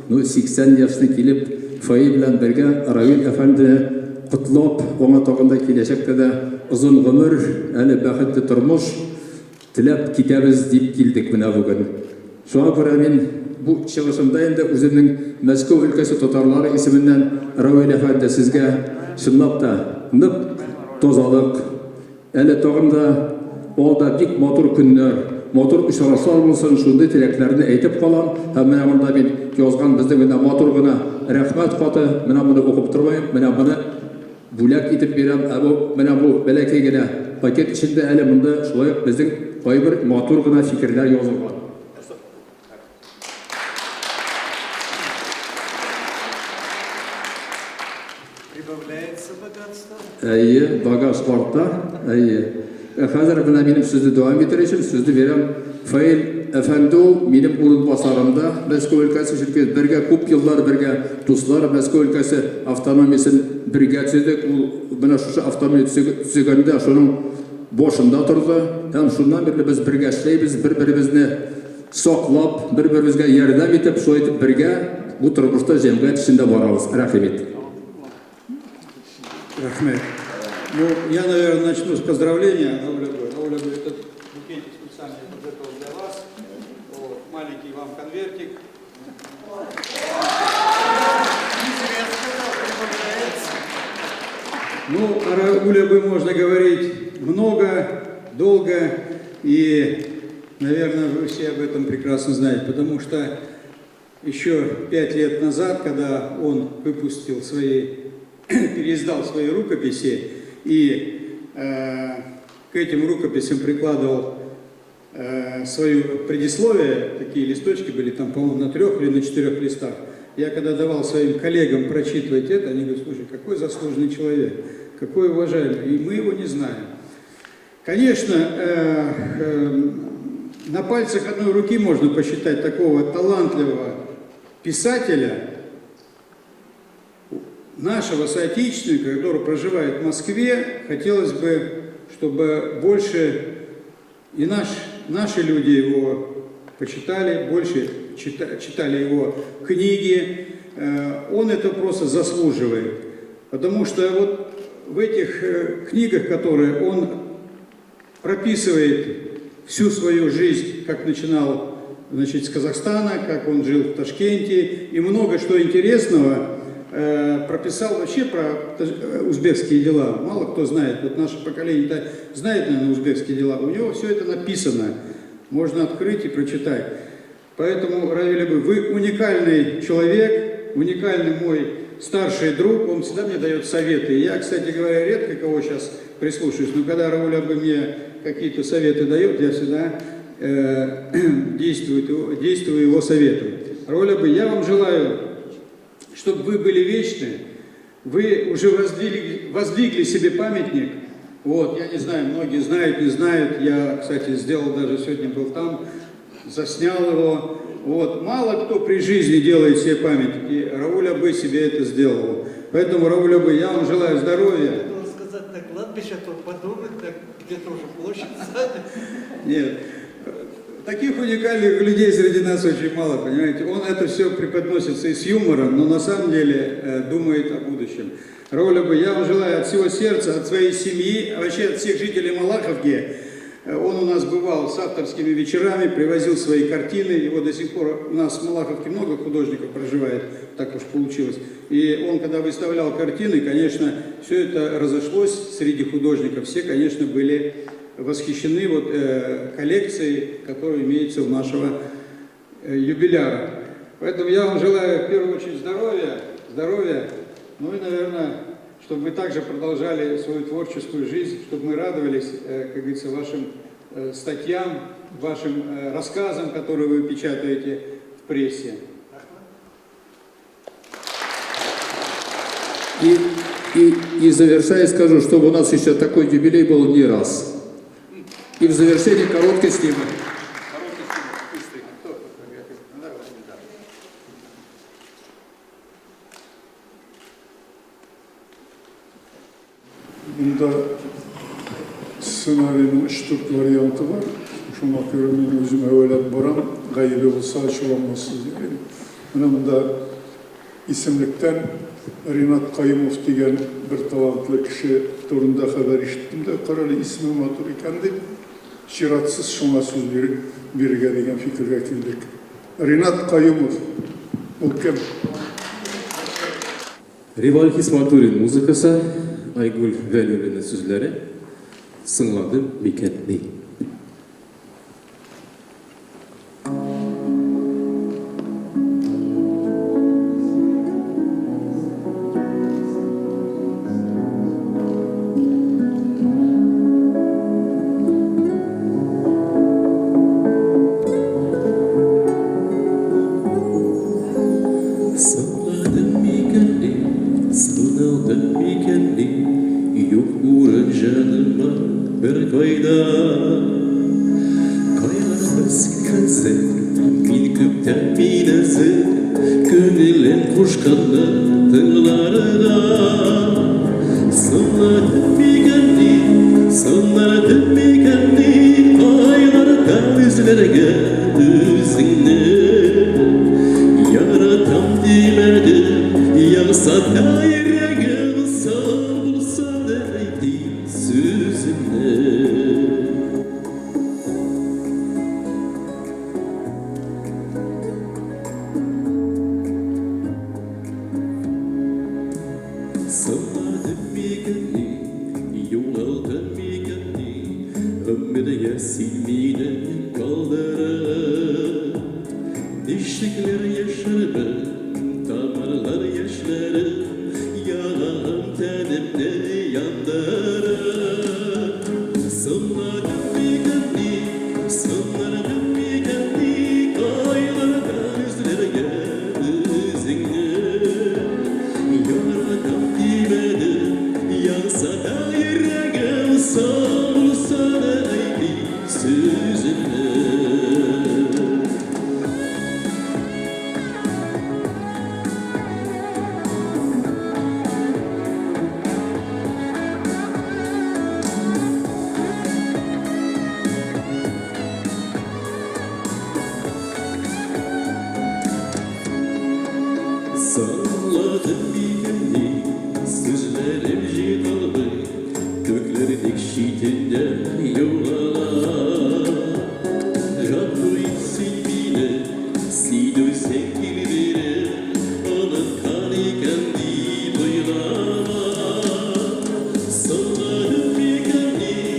80 yoshga kelib Fail bilan birga Raul Efendi qutlab, ona tog'inda kelajakda da uzun umr, hali baxtli turmush tilab ketamiz deb keldik mana bugun. Shunga ko'ra men bu chiqishimda endi o'zimning Moskva ülkesi Tatarlari ismidan Raul Efendi sizga shunlab da nib tozalik, hali tog'inda olda bik motor kunlar, motor uchrashuvlar bo'lsin, shunday tilaklarni aytib qolam. Mana bunda men yozgan bizning mana motorgina rahmat xati, mana buni o'qib turmayman, mana buni bulak etib berem, mana bu balakagina paket içinde hali bunda shulay bizning bir motorgina fikrlar yozilgan. Прибавляется богатство. Bagaj orta. Hozir buna benim so'zni davom ettirishim, so'zni berem. Fail Efendi benim o'rinbosarimda Moskva ülkesi şirket birga ko'p yillar birga do'stlar Moskva ülkesi avtonomiyasini birga tuzdik. U bana shu avtonomiya tuzganda shuning boshida turdi. Ham shundan beri biz birga ishlaymiz, bir-birimizni saqlab, bir-birimizga yordam etib, shu etib birga bu turmushda jamiyat ichida boramiz. Rahmat. Рахмет. Ну, я, наверное, начну с поздравления. Рауля, этот букетик специально подготовил для вас. Маленький вам конвертик. Ну, о Рауле бы можно говорить много, долго, и, наверное, вы все об этом прекрасно знаете, потому что еще 5 лет назад, когда он выпустил переиздал свои рукописи и к этим рукописям прикладывал свое предисловие, такие листочки были там, по-моему, на 3 или на 4 листах. Я когда давал своим коллегам прочитывать это, они говорят: слушай, какой заслуженный человек, какой уважаемый, и мы его не знаем. Конечно, на пальцах одной руки можно посчитать такого талантливого писателя, нашего соотечественника, который проживает в Москве. Хотелось бы, чтобы больше и наши люди его почитали, больше читали его книги. Он это просто заслуживает. Потому что вот в этих книгах, которые он прописывает всю свою жизнь, как начинал, значит, с Казахстана, как он жил в Ташкенте, и много что интересного прописал вообще про узбекские дела. Мало кто знает, вот наше поколение знает, наверное, узбекские дела. У него все это написано, можно открыть и прочитать. Поэтому, Равиль Аглы, вы уникальный человек, уникальный мой старший друг, он всегда мне дает советы. Я, кстати говоря, редко кого сейчас прислушаюсь, но когда Равиль Аглы мне какие-то советы дает, я всегда действую его советом. Равиль Аглы, я вам желаю, чтобы вы были вечны, вы уже воздвигли себе памятник. Вот, я не знаю, многие знают, не знают. Я, кстати, сделал, даже сегодня был там, заснял его. Вот, мало кто при жизни делает себе памятники. Равиль Аглы себе это сделал. Поэтому, Равиль Аглы, я вам желаю здоровья. Я хотел сказать, на кладбище, а то подумать, так где-то уже площадь сзади. Нет. Таких уникальных людей среди нас очень мало, понимаете. Он это все преподносится и с юмором, но на самом деле думает о будущем. Равиль Аглы, я вам желаю от всего сердца, от своей семьи, вообще от всех жителей Малаховки. Он у нас бывал с авторскими вечерами, привозил свои картины. Его до сих пор у нас в Малаховке много художников проживает, так уж получилось. И он, когда выставлял картины, конечно, все это разошлось среди художников. Все, конечно, были восхищены вот, коллекцией, которая имеется у нашего юбиляра. Поэтому я вам желаю в первую очередь здоровья, ну и, наверное, чтобы вы также продолжали свою творческую жизнь, чтобы мы радовались, как говорится, вашим статьям, вашим рассказам, которые вы печатаете в прессе. И завершая скажу, чтобы у нас еще такой юбилей был не раз. И в завершении короткий стимул. Bunda ssenarinin 3-4 variantı var. Şuna göre ben özüme öyle baran gayri olsa açılamazsız yani. Bunda isimlikten Rinat Kayımov degan bir talantlı kişi turunda haber işittim de karalı ismi matur ikendi. Şiratsız şuna söz birge degan fikirge keldik. Rinat Kayımov. O kim? Реваль Хисматуллин музыкасы, Айгүл Вәлиеваның сөзләре, сыңлады Бекетли. Yüreğim sağ olsa da ey sözümle Саңладым бекемдей сөздерім жеталбай көклердек шетінде еуалар Жатбой сүймейді сүйдірсең кел бері ұнатқан екен деп ойлама Саңладым бекемдей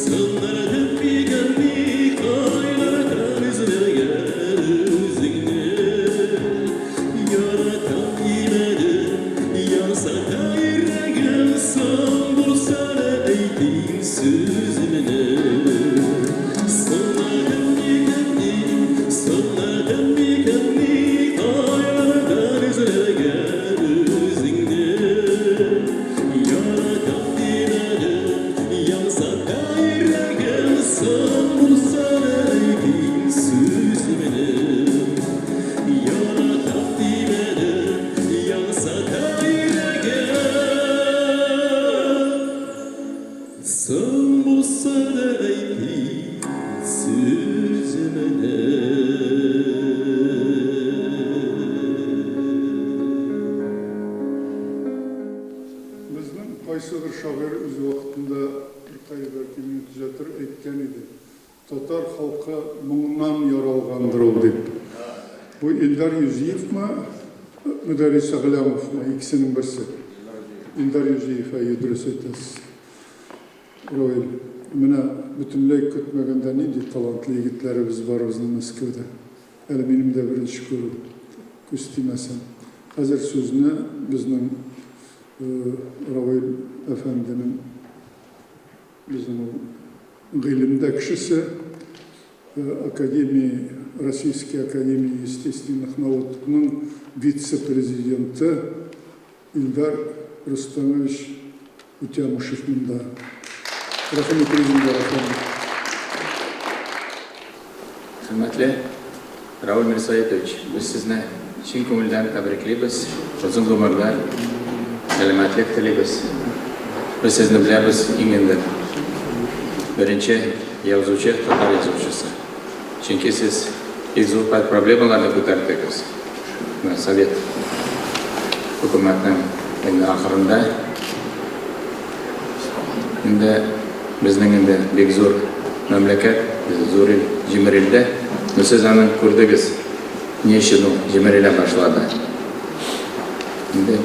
саңладым бекемдей қайлардан іздеген өзіңді Yaratам yemedi, yansa da yüreğim San bulsa da eytin sözümünü Sanladım bir kendi Aylardan izleyen özünde Yaratam yemedi, yansa da yüreğim San bulsa da eytin sözümünü Yaratam demedi, yansa da yüreğim Sen bulsa da eytin sözümüne Bizning qaysi bir shoir o'z vaqtida belki minut uzatır aytgan edi. Tatar xalqi mungdan yaralgandir o deb. Bu Ildar Yuziyevmi, Müderris Aglamovmi ikisinin birisi. Ildar Yuziyev ayıdırıs etasiz. Royal. Mana butunlay kutmaganda neydi talantli yigitlarimiz var bizning Moskvada. Hali mening de birinchi ko'z tiymasin. Hozir so'zni bizning Royal efendining bizning g'ilimda kishisi Российской академии естественных наукның вице-президенті Ильдар Рустамович Утямышев мында. Рахмет Ильдар Рахмет. Hürmetli Raul Mirsayevich, biz sizni chin ko'ngildan tabriklaymiz. Uzun umrlar, salomatlik tilaymiz. Biz sizni bilamiz, endi birinchi yozuvchi, tatar yozuvchisi. Chunki siz izopat problemalarni ko'tardingiz. Sovet hukumatining endi oxirida endi bizning endi bek zo'r mamlakat, zo'r Jimirilda siz ani ko'rdingiz. Nechun Jimirila boshladi. Endi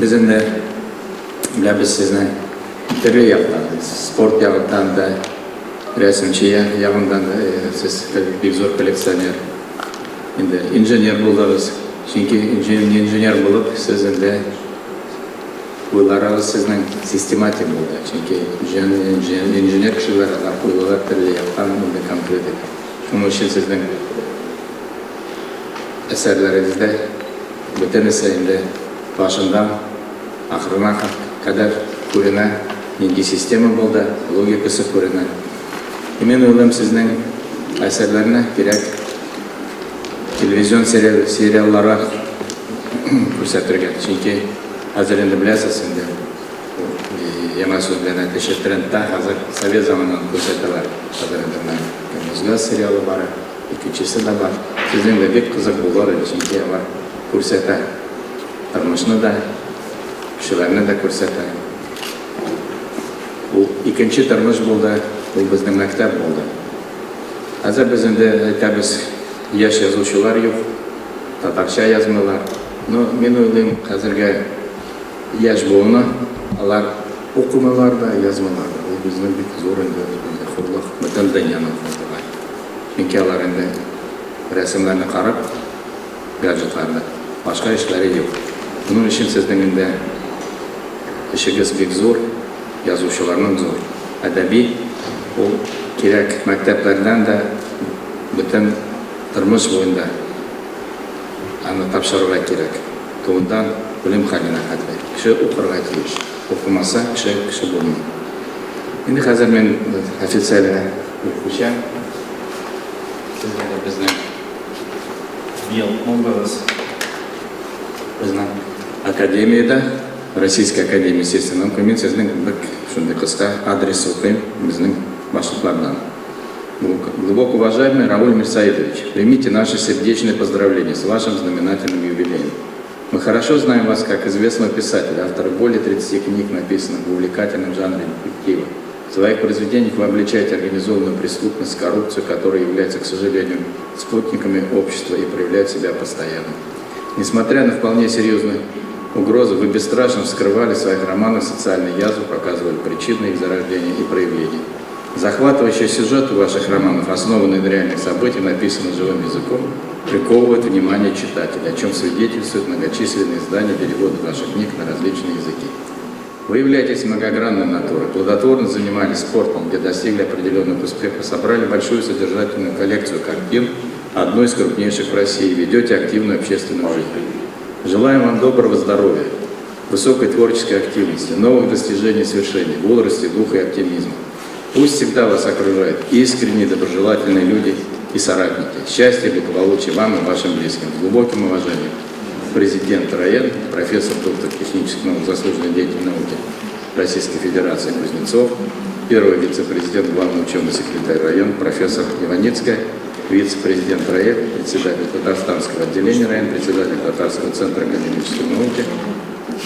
biz endi bilamiz sizni turli yoqdan, sport yoqdan da resimchi yog'idan da siz bek zo'r kolleksioner. Endi injener bo'ldingiz. Chunki injener bo'lib siz endi o'ylaringiz sizning sistematik bo'ldi. Chunki injener kishilar o'ylar turli yoqdan endi konkret. Shuning uchun sizning asarlaringizda butunisi endi boshidan oxirina qadar ko'rina yangi sistema bo'ldi, logikasi ko'rina. Men o'ylayman sizning asarlarni kerak televizion seriallara ko'rsatilgan. Chunki hozir endi bilasiz endi yana so'z bilan aytish trendda hozir sovet zamonidan ko'rsatalar. Hozir endi o'zga seriali bor, ikkinchisi da bor. Sizning de bek qiziq bo'ladi, chunki ular ko'rsata turmushni da, kishilarni da ko'rsata. Bu ikkinchi turmush bo'ldi, bu bizning maktab bo'ldi. Hozir biz endi aytamiz, yosh yozuvchilar yo'q, tatarcha yozmalar. No, men o'ylayman, hozirgi yosh bo'lma, ular o'qimalarda, yozmalarda. Bu bizning bek zo'r endi xulq butun dunyoni o'qitadi. Chunki ular endi resimlarni qarab, gadjetlarda boshqa ishlari yo'q. Buning uchun sizning endi ishingiz bek zo'r, yozuvchilarning zo'r. Adabiy u kerak maktablardan da butun turmush bo'yida ani topshiriqlar kerak. Bundan bilim xazinasi. Kishi o'qirga turish, o'qimasa kishi bo'lmaydi. Endi hozir men ofitsialni o'qisham. Sizlarga bizning bizning akademiyada, Российской академии естественной науки, men sizning bir shunday qisqa adres o'qiyim bizning boshliqlardan. Глубоко уважаемый Рауль Мирсаидович, примите наши сердечные поздравления с вашим знаменательным юбилеем. Мы хорошо знаем вас как известного писателя, автора более 30 книг, написанных в увлекательном жанре детектива. В своих произведениях вы обличаете организованную преступность, коррупцию, которая является, к сожалению, спутниками общества и проявляет себя постоянно. Несмотря на вполне серьезные угрозы, вы бесстрашно вскрывали в своих романах социальные язвы, показывали причины их зарождения и проявления. Захватывающий сюжет ваших романов, основанный на реальных событиях, написанный живым языком, приковывает внимание читателя, о чем свидетельствуют многочисленные издания, переводы ваших книг на различные языки. Вы являетесь многогранной натурой, плодотворно занимались спортом, где достигли определенных успехов, собрали большую содержательную коллекцию картин, одной из крупнейших в России, ведете активную общественную жизнь. Желаем вам доброго здоровья, высокой творческой активности, новых достижений и свершений, бодрости, духа и оптимизма. Пусть всегда вас окружают искренние, доброжелательные люди и соратники. Счастья и благополучия вам и вашим близким. С глубоким уважением. Президент РАЭН, профессор, доктор технических наук, заслуженный деятель науки Российской Федерации Кузнецов, первый вице-президент, главный ученый секретарь РАЭН, профессор Иваницкая, вице-президент РАЭН, председатель Татарстанского отделения РАЭН, председатель Татарского центра академической науки,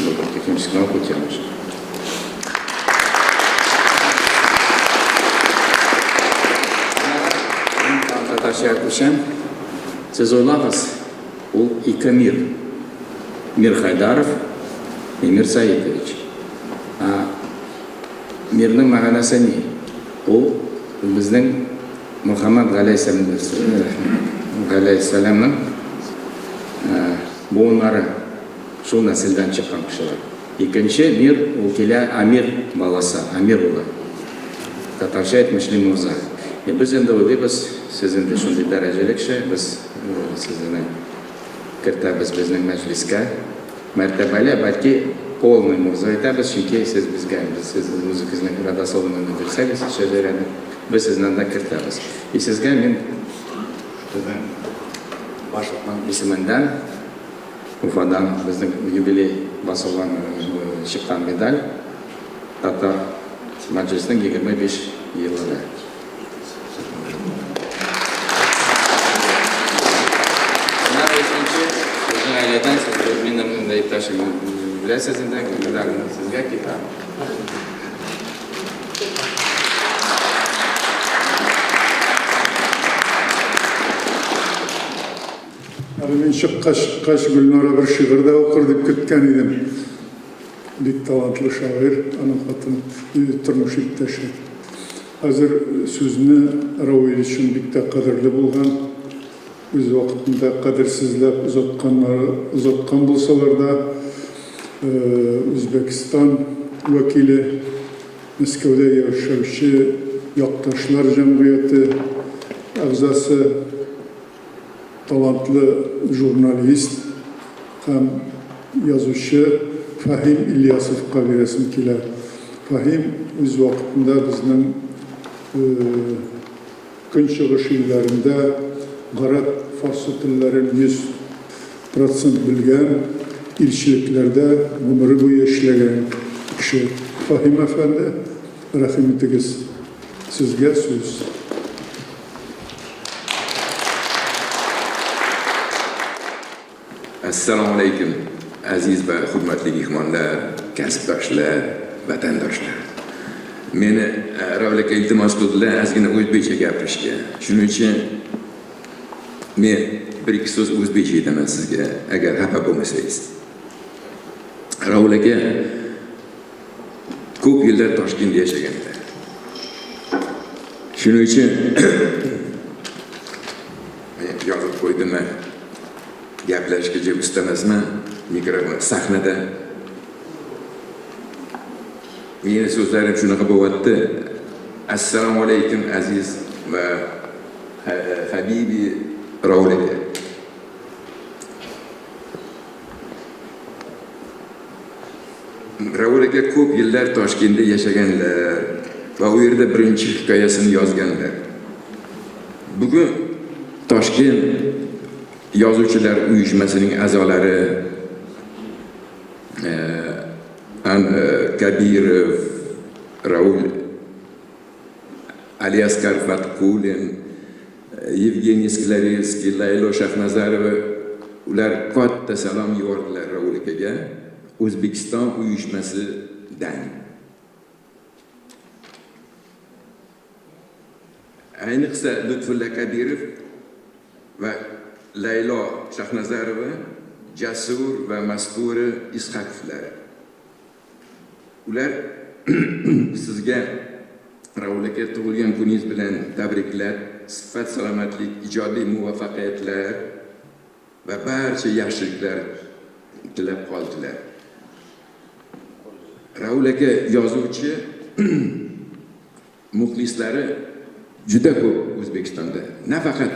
доктор технических наук Утемыш. Siz o'ylag'siz, u ikki Mir Haydarov и Mir Saidovich. Mirning ma'nosi ne? U bizning Muhammad alayhissalomning bo'g'inlari shu nasldan chiqqan kishilar. Ikkinchi Mir u Amir bolasi, Amir o'g'li. Tatarcha aytmishli Mirza. Biz endi o'ylaymiz, siz endi shunday darajali kishi, biz sizni kiritamiz bizning majlisga. Martabali, balki полный Mirza aytamiz, chunki siz bizga, siz o'zingizni родословныйni bilsangiz, shajarani biz sizni kiritamiz. Sizga men boshliqning ismidan Ufadan bizning yubiley bosilgan chiqqan medal Tatar majlisining 25 yilida. Ailedan siz meni bunday tashim bilasiz, endi medalni sizga ketadi. Men Shiqqash Gulnora bir shi'rda o'qir deb ketgan edim. Bek talantli shoir, ana xotin turmush ittashi. Hozir so'zni Ravil uchun bitta qadrli bo'lgan, o'z vaqtida qadrsizlab uzatgan bo'lsalar da O'zbekiston vakili Moskvada yashovchi Yurtdoshlar jamg'iyati a'zosi talantli jurnalist ham yozuvchi Fahim Ilyasovga berasım kelar. Fahim o'z vaqtida bizning kunchiqish yillarida g'arb farsi tillarini 100% bilgan, ilchiliklarda umri bo'yi ishlagan kishi. Fahim efendi, rahmetingiz sizga so'z. Assalomu alaykum, aziz va hurmatli mehmonlar, kasbdoshlar, vatandoshlar. Meni Ravil aka iltimos qildilar ozgina o'zbekcha gapirishga. Shuning uchun men bir ikki so'z o'zbekcha aytaman sizga, agar xafa bo'lmasangiz. Ravil aka ko'p yillar Toshkentda yashaganlar. Shuning uchun men yozib qo'ydim. Gaplashishga jib istamasman, mikrofon sahnada. Meni so'zlarim shunaqa bo'lyapti. Assalomu alaykum aziz va habibi Ravil aka. Ravil aka ko'p yillar Toshkentda yashaganlar va u yerda birinchi hikoyasini yozganlar. Bugun Toshkent Yozuvchilar uyushmasining a'zolari Kabirov, Raul, Alyaskar Fatkulin, Yevgeniy Sklarevskiy, Laylo Shahnazarova, ular katta salom yubordilar Ravil akaga O'zbekiston uyushmasi dan. Ayniqsa Lutfulla Kadirov va Laylo Shahnazarova, Jasur va Mastura Ishakovlar. Ular sizga Raul aka tug'ilgan kuningiz bilan tabriklar, sifat salomatlik, ijodiy muvaffaqiyatlar va barcha yaxshiliklar tilab qoldilar. Raul aka yozuvchi muxlislari juda ko'p O'zbekistonda, nafaqat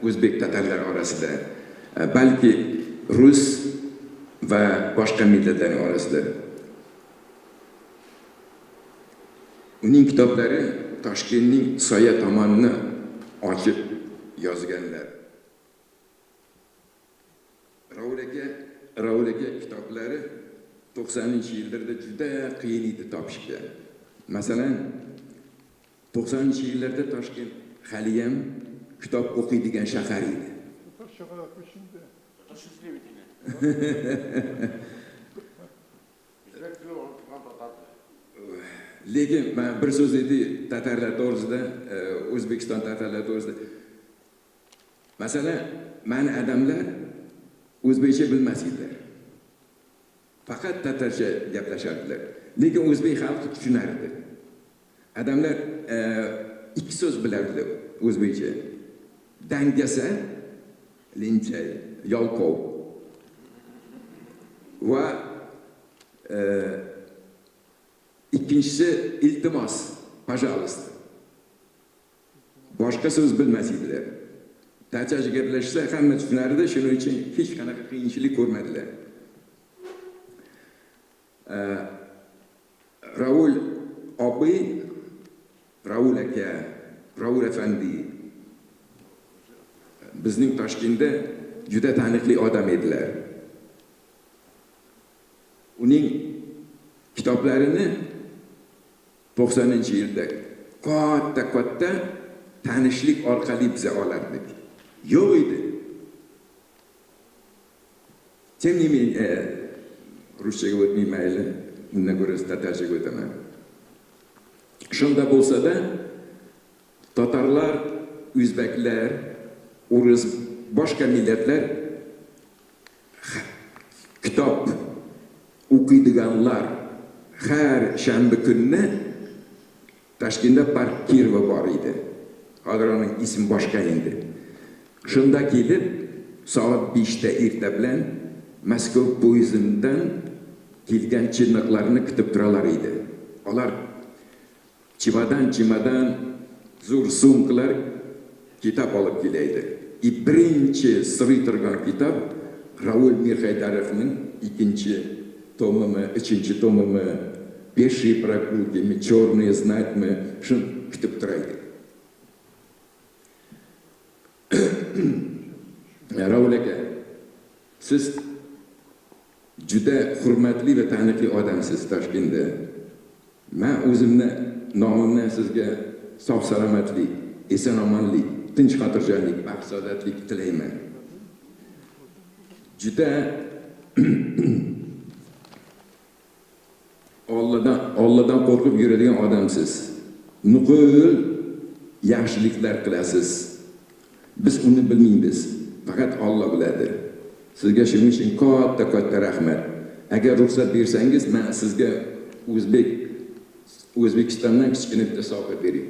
o'zbek tatarlar orasida, balki rus va boshqa millatlar orasida. Uning kitoblari Toshkentning soya tomonini ochib yozganlar. Raul aka kitoblari 90-yillarda juda qiyin edi topishga. Masalan, 90-yillarda Toshkent hali ham kitob o'qiydigan shahar edi. Lekin men bir so'z edi tatarlar to'g'risida, O'zbekiston tatarlar to'g'risida. Masalan, meni odamlar o'zbekcha bilmas edilar. Faqat tatarcha gaplashardilar. Lekin o'zbek xalqi tushunardi. Odamlar ikki so'z bilardilar o'zbekcha. Dangasa, linchay, yolqov. Va ikkinchisi iltimos, pожалуйста. Boshqa so'z bilmas edilar. Tatarcha gaplashsa hamma tushunardi, shuning uchun hech qanaqa qiyinchilik ko'rmadilar. Raul abi, Raul aka, Raul afandi bizning Toshkentda juda taniqli odam edilar. Uning kitoblarini 90-yilda katta tanishlik orqali biza olardik. Yo'q edi. Тем не менее, ruschaga o'tmay mayli, undan ko'ra tatarchaga o'taman. Shunda bo'lsa-da, tatarlar, o'zbeklar, o'ris, boshqa millatlar kitob o'qiydiganlar har shanba kunni Toshkentda Park Kirova bor edi. Hozir uning ismi boshqa endi. Shunda kelib, soat 5 da erta bilan Moskva poyezdidan kelgan chiniqlarni kutib turalar edi. Ular chimadan zo'r sumkalar kitob olib kelaydi. Birinchi siri turgan kitob Raul Mirhaydarovning ikkinchi tomimi, uchinchi tomimi, Пешие прогулки, черные знать мы, shuni kutib turaydi. Raul aka, siz juda hurmatli va taniqli odamsiz Toshkentda. Men o'zimni nomimdan sizga sog' salomatlik, eson-omonlik, tinch xotirjamlik, baxt saodatlik tilayman. Juda Allohdan qo'rqib yuradigan odamsiz. Nuqul yaxshiliklar qilasiz. Biz uni bilmaymiz. Faqat Alloh biladi. Sizga shuning uchun katta rahmat. Agar ruxsat bersangiz, men sizga O'zbekistondan kichkina bitta sovg'a beray.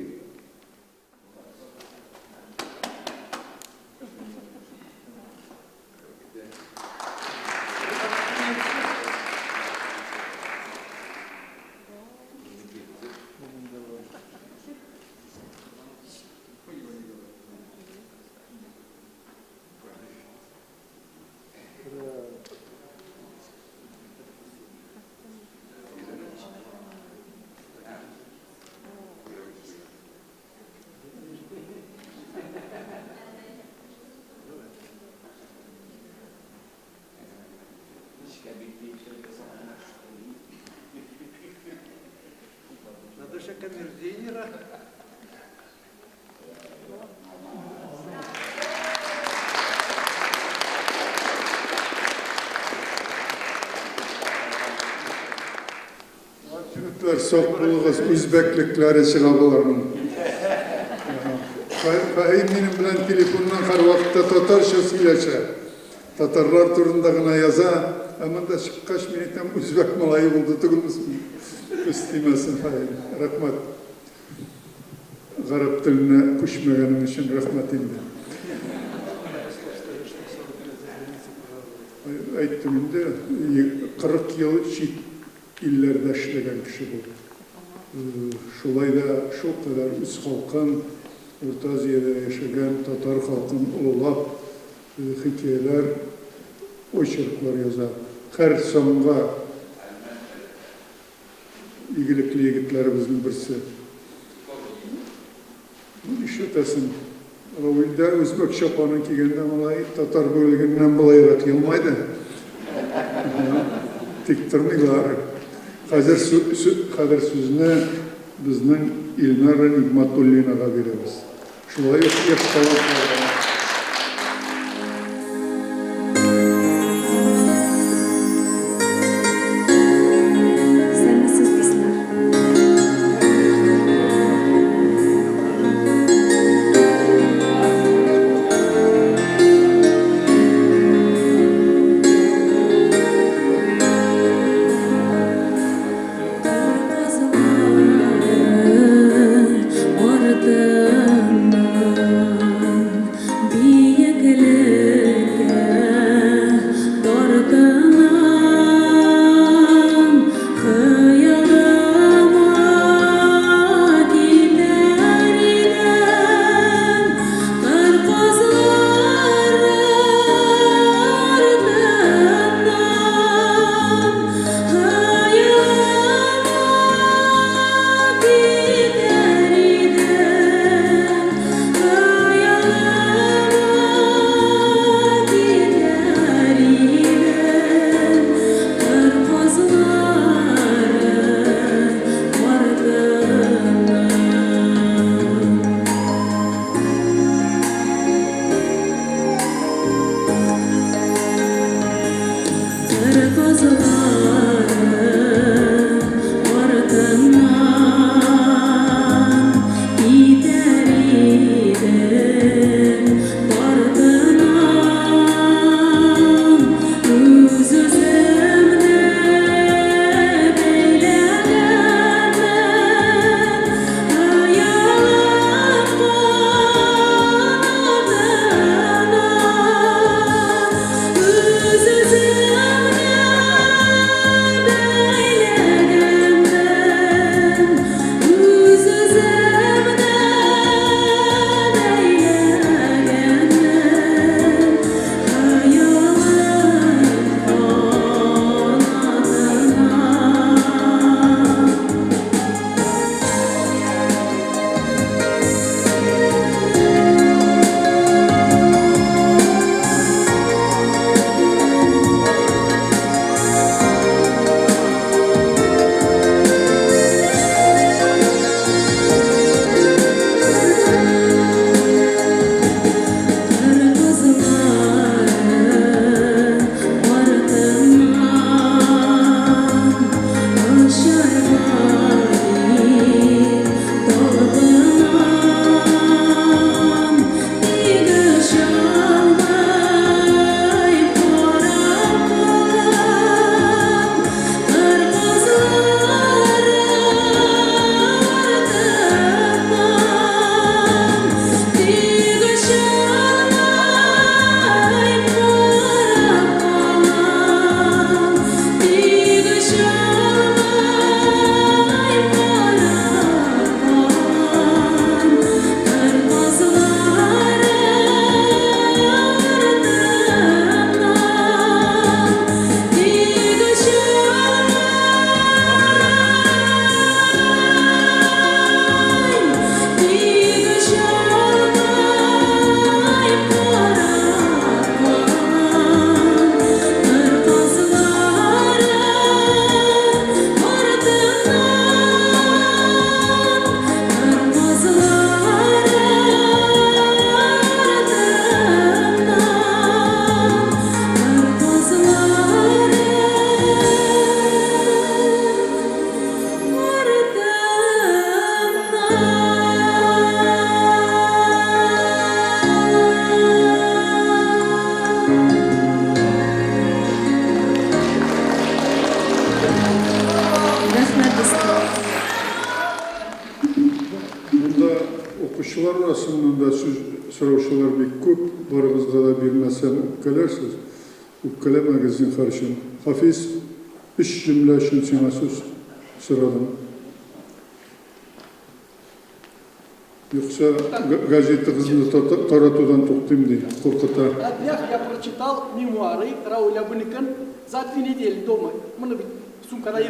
На душе камердинера. Türkler sokluğuz, Üzbeklikleri çıkabalarının. Fahim benim bilen telefondan her vakitte Tatarca söyleşe. Tatarlar turundağına yaza, ama da kaç minutem Üzbek malayı buldu tıgımız. İstemesin Fahim. Rahmet. Garip diline kuşmayanın için rahmetimle. Aytımında 40 yıl çiğ illerde işlegen kişi bu. Şolay da şu kadar üst halkın, Orta Asya'da yaşayan Tatar halkın ululap hikayeler, oçuruklar yazar. Her songa ilgilikli yigitlerimizin birisi. Bu işletesin. Ravilde Özbek şapanın kegende malay Tatar bölgenden balayrak yılmaydı. Tiktirmiyorlar. Hazır sözüne bizden İlmer ve Nigmatullina'ya veririz. Şuraya yapıştalar. Укучылар арасынан да сұраушылар бик көп, барыбызға да бермәсәм үпкәләрсез. Үпкәләмәгез зинһар. Хафиз, 3 cümle үшін сиңа сүз сұрадым. Юкса газетығызды таратудан тоқтым дейді, қорқыта. На днях я прочитал мемуары Рауля Буныкан за 2 недели дома. Мы сумка на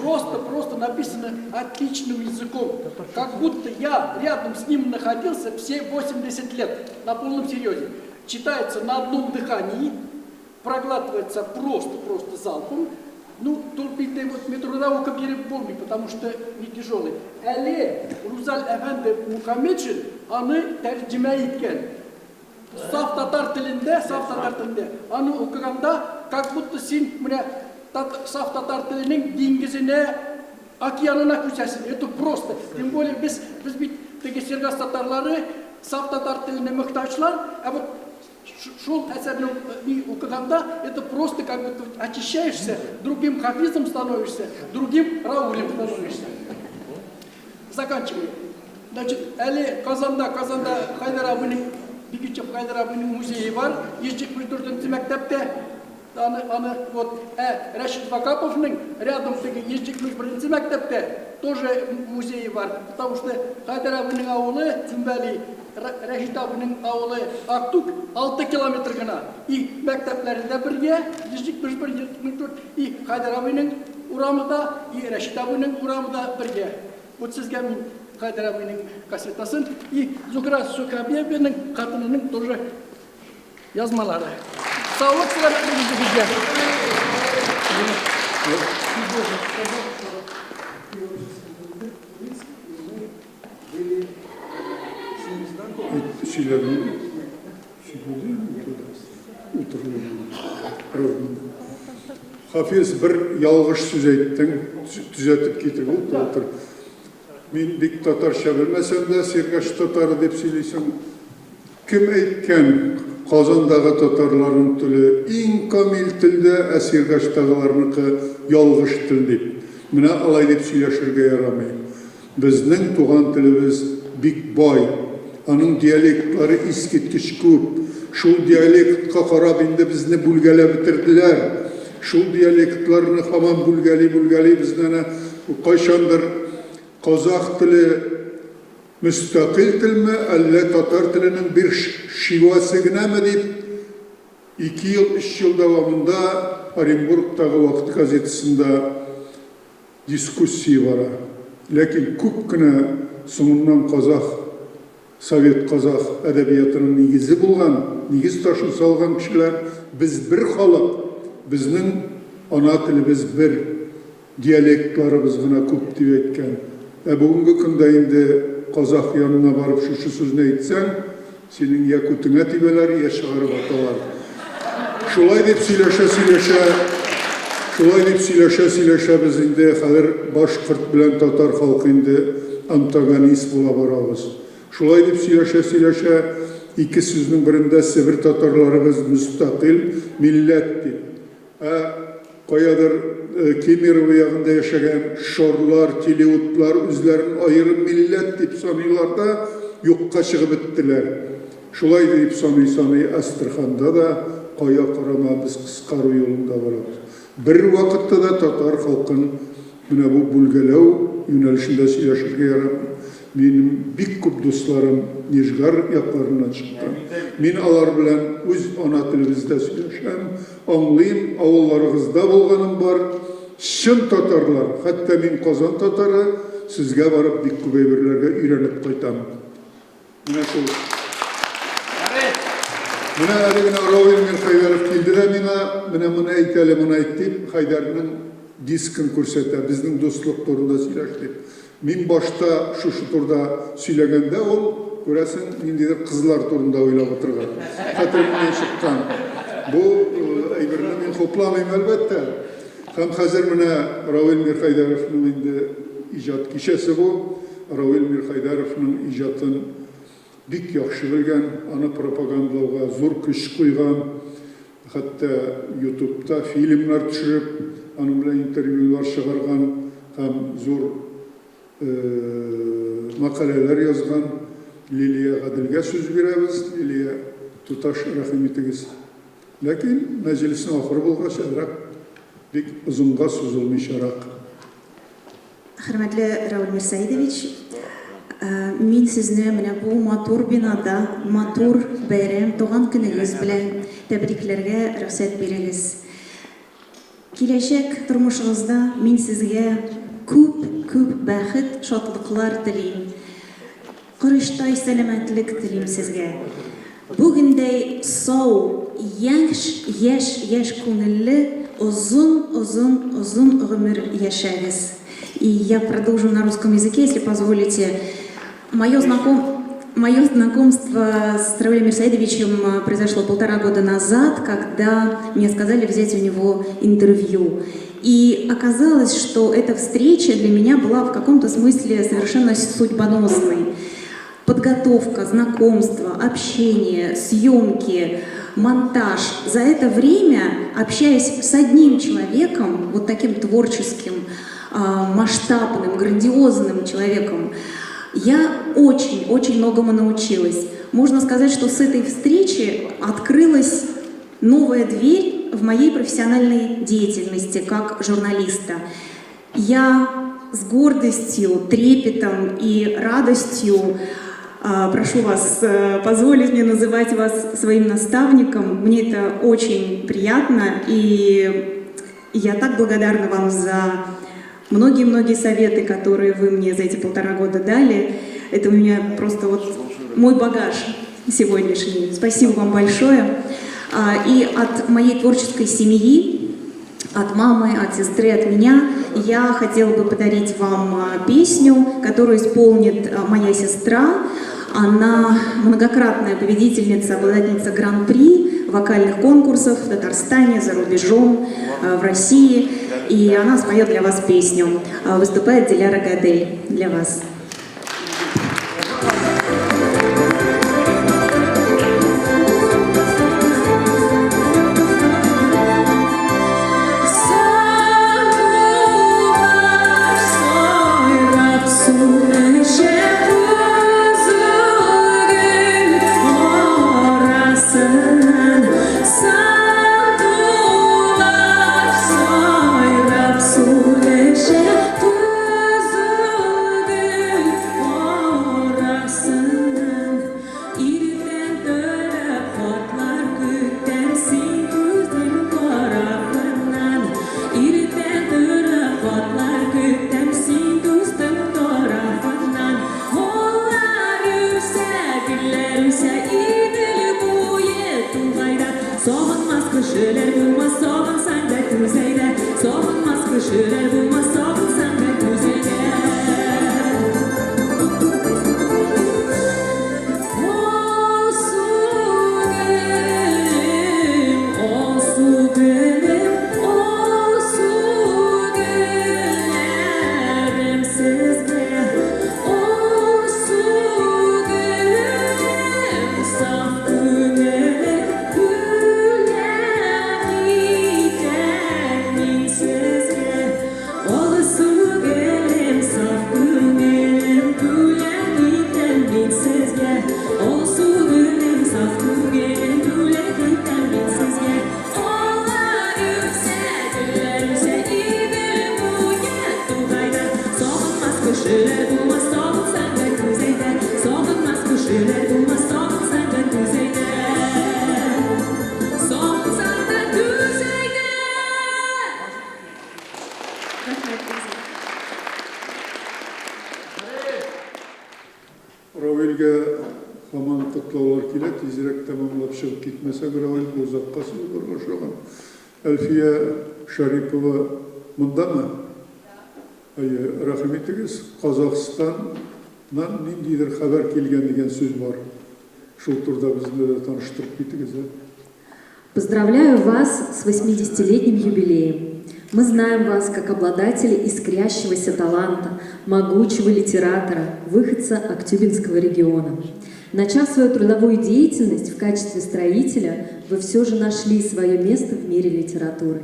Просто написано отличным языком. Как будто я рядом с ним находился все 80 лет. На полном серьезе. Читается на одном дыхании, проглатывается просто залпом. Ну, только метродаву кабире бомби, потому что не тяжелый. Әле Рузаль Әфәнде Мухаммедшин аны тәрҗемә иткән. Саф татар телендә. Аны укыганда, как будто син менә саф татар теленең диңгезенә, океанына күчәсең. Это просто. Тем более без бит теге сергас татарлары саф татар теленә мөхтаҗлар, а вот шел укыганда, это просто как бы очищаешься, другим хафизом становишься, другим Раулем становишься. Заканчиваю. Значит, әле Казанда Хайдар абының, Бигичев Хайдар абының музейі бар, 74-нче мәктәптә. Аны вот Рашид Вакаповның рядом теге 71-нче мәктәптә тоже музейі бар, потому что Хайдар абының авылы Цумбали, Рашид абының авылы Актук 6 километр гына. И мәктәпләрендә бергә 71-74 и Хайдар абының урамында, и Рашид абының урамында бергә. Вот сезгә мин Хайдар абының кассетасын и Зухра Сукабиеваның хатынының тоже язмалары. Саулык сәламәтлегезгә. Хафиз бір ялғыш сөз айттың, түзетіп кетіп отыр. Мен бик татарша білмәсем де, сергаш татары деп сөйлесем, кім әйткен Қазандағы татарлардың тілі ең камил тілді, сергаштағыларынықы ялғыш тіл деп. Міне алай деп сөйлешірге ярамай. Біздің туған тіліміз бик бай, аның диалектлары искеткіш көп. Шул диалектқа қарап инде бізні бүлгәләп бітірділер. Шул диалектларны хаман бүлгәли біздені қайшандыр қазақ тілі müstakil tilmi, әллә татар тілінің бір шивасы генәме дип 2 yıl, 3 yıl davamında Оренбургтағы вакыт газетасында дискуссия бара. Ләкин күп кенә соңыннан Совет казах әдәбиятының нигезе булган, нигез ташын салган кешеләр, без бер халык, безнең ана телебез бер, диалектларыбыз гына күп дип әйткән. Бүгенге көндә инде Қазақ янына барып шушы сүзне әйтсәң, синең я күтеңә тибәләр, я чыгарып аталар. Шулай дип сөйләшә без инде хәзер башкорт белән татар халкы инде антагонист була барабыз. Шулай дип сөйләшә, ике сүзнең берендә Себер татарларыбыз мустақил милләт дип. Каядыр Кемерово ягында яшәгән шорлар, телеутлар үзләрен аерым милләт дип саныйлар да юкка чыгып беттеләр. Шулай дип саный Астраханда да кая карама без кыскару юлында барабыз. Бер вакытта да татар халкын менә бу бүлгәләү юнәлешендә сөйләшергә ярамый. Минем бик күп дусларым Нижгар якларыннан чыккан. Мин алар белән үз ана телебездә сөйләшәм, аңлыйм, авылларыгызда булганым бар. Шын татарлар, хәтта мин Казан татары, сезгә барып бик күп әйберләргә өйрәнеп кайтам. Менә шул. Менә әле генә Равил Мирхәйдаров килде дә менә моны әйтәле, моны әйтеп, Хайдарның дискын күрсәтә, безнең дуслык турында сөйләште. Мин башта шушы турда сөйләгәндә ул, күрәсең, ниндидер кызлар турында уйлап утырган. Хәтеремнән чыккан. Бу әйберне мин хупламыйм әлбәттә. Һәм хәзер менә Равил Мирхәйдаровның инде иҗат кичәсе бу. Равил Мирхәйдаровның иҗатын бик яхшы белгән, аны пропагандалауга зур көч куйган. Хәтта YouTube'та фильмнар төшереп, аның белән интервьюлар чыгарган һәм зур мақалалар жазған Лилия Ғаділге сөз береміз. Лилия тұташ рахметіңіз. Ләкин мәжілістің ақыры болғаш әдірақ бек ұзынға созылмайшарақ. Хөрмәтле Рауль Мирсәидович, мин сезне менә бу матур бинада, матур бәйрәм туган көнегез белән тәбрикләргә рөхсәт бирегез. Киләчәк тормышыгызда мин сезгә күп бәхет, шатлыклар телим. Кырыштай сәламәтлек телим сезгә. Бүгендәй сау, яшь күңелле, озын гомер яшәгез. И я продолжу на русском языке, если позволите. Мое знакомство с Раулем Мирсәидовичем произошло 1,5 года назад, когда мне сказали взять у него интервью. И оказалось, что эта встреча для меня была в каком-то смысле совершенно судьбоносной. Подготовка, знакомство, общение, съемки, монтаж. За это время, общаясь с одним человеком, вот таким творческим, масштабным, грандиозным человеком, я очень многому научилась. Можно сказать, что с этой встречи открылась новая дверь в моей профессиональной деятельности как журналиста. Я с гордостью, трепетом и радостью прошу вас позволить мне называть вас своим наставником. Мне это очень приятно, и я так благодарна вам за многие советы, которые вы мне за эти 1,5 года дали. Это у меня просто вот мой багаж сегодняшний. Спасибо вам большое. И от моей творческой семьи, от мамы, от сестры, от меня, я хотела бы подарить вам песню, которую исполнит моя сестра. Она многократная победительница, обладательница гран-при вокальных конкурсов в Татарстане, за рубежом, в России. И она споет для вас песню. Выступает Диляра Гадель для вас. Равильге хаман құтлаулар келеді, тезірек тамамлап шығып кетмесе, Равиль ұзаққа сөйлер қошаған. Әлфия Шарипова мұнда ма? Рахметіңіз, Қазақстаннан ниндейдір хабар келген деген сөз бар. Шул турда бізді таныштырып кетіңіз. Поздравляю вас с 80-летним юбилеем. Мы знаем вас как обладателя искрящегося таланта, могучего литератора, выходца Актюбинского региона. Начав свою трудовую деятельность в качестве строителя, вы все же нашли свое место в мире литературы.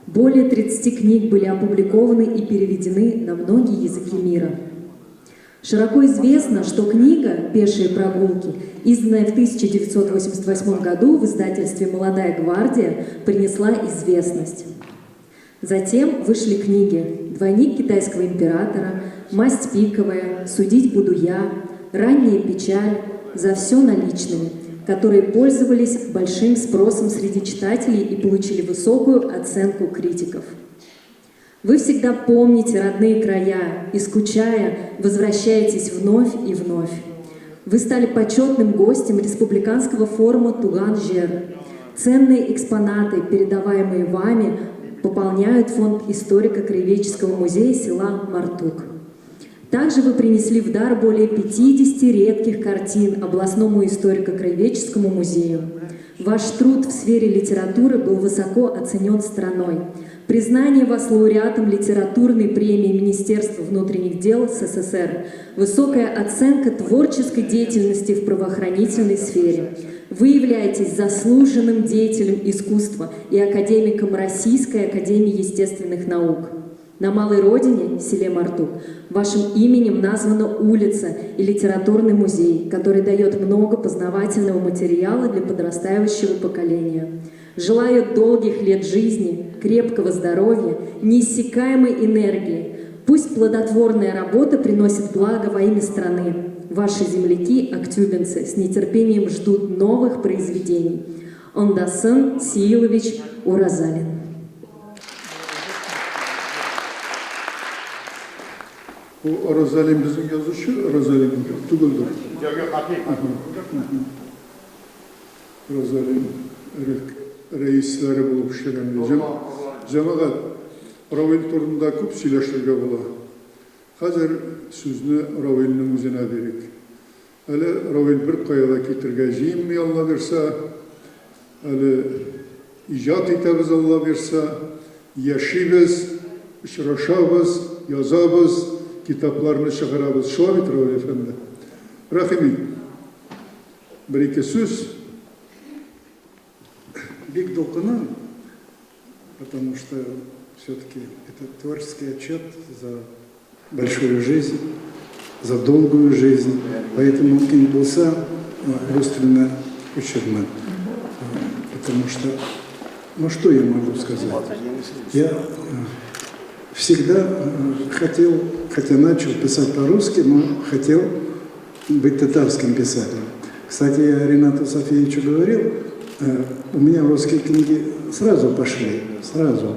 Более 30 книг были опубликованы и переведены на многие языки мира. Широко известно, что книга «Пешие прогулки», изданная в 1988 году в издательстве «Молодая гвардия», принесла известность. Затем вышли книги «Двойник китайского императора», «Масть пиковая», «Судить буду я», «Ранняя печаль», «За все наличными», которые пользовались большим спросом среди читателей и получили высокую оценку критиков. Вы всегда помните родные края и, скучая, возвращаетесь вновь и вновь. Вы стали почетным гостем республиканского форума «Туган-Жер». Ценные экспонаты, передаваемые вами, пополняют фонд историко-краеведческого музея села Мартук. Также вы принесли в дар более 50 редких картин областному историко-краеведческому музею. Ваш труд в сфере литературы был высоко оценен страной. Признание вас лауреатом литературной премии Министерства внутренних дел СССР, высокая оценка творческой деятельности в правоохранительной сфере. Вы являетесь заслуженным деятелем искусства и академиком Российской академии естественных наук. На малой родине, селе Мартук, вашим именем названа улица и литературный музей, который дает много познавательного материала для подрастающего поколения. Желаю долгих лет жизни, крепкого здоровья, неиссякаемой энергии. Пусть плодотворная работа приносит благо во имя страны. Ваши земляки, актюбинцы, с нетерпением ждут новых произведений. Ондасын Сиилович Уразалин. Bu Arazalin bizim yazışı, Arazalin Tugul'dur. Arazalin reisleri bulup işleyen cemaat Ravil turunda küp sileştirge bola. Hazır sözünü Ravil'nin üzerine dedik. Hele Ravil bir kayada getirgeceğim mi Allah verse, hele icat etabız Allah verse, yaşayız, işraşabız, yazabız, kitaplarını çıkarabız. Şu an Ravil Efendi. Rahimi, bir iki söz. Биг Долкунан, потому что все-таки это творческий отчет за большую жизнь, за долгую жизнь. Поэтому Кингбулса Рустельна Учерман. Потому что, ну что я могу сказать? Я всегда хотел, хотя начал писать по-русски, но хотел быть татарским писателем. Кстати, я Ренату Софиевичу говорил, у меня русские книги сразу пошли, сразу.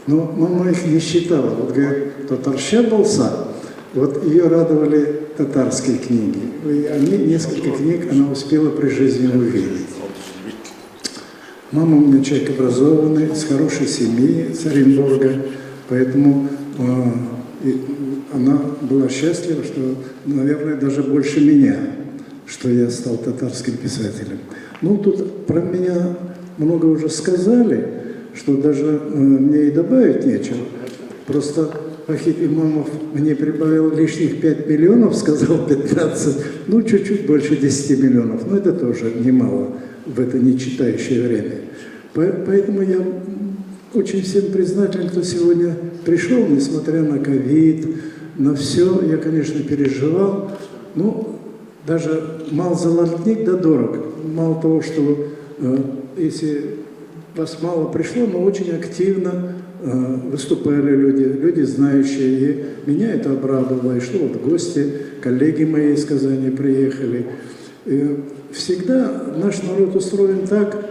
Но мама их не считала. Вот говорит, татарща болса. Вот ее радовали татарские книги. И они, несколько книг она успела при жизни увидеть. Мама у меня человек образованный, с хорошей семьи, с Оренбурга. Поэтому она была счастлива, что, наверное, даже больше меня, что я стал татарским писателем. Ну, тут про меня много уже сказали, что даже мне и добавить нечего. Просто Вахид Имамов мне прибавил лишних 5 миллионов, сказал 15, ну, чуть-чуть больше 10 миллионов. Но это тоже немало в это нечитающее время. Поэтому я очень всем признателен, кто сегодня пришел, несмотря на ковид, на все. Я, конечно, переживал. Ну, даже мал золотник да дорог. Мало того, что если вас мало пришло, но очень активно выступали люди знающие. И меня это обрадовало. И шло в гости, коллеги мои из Казани приехали. И всегда наш народ устроен так,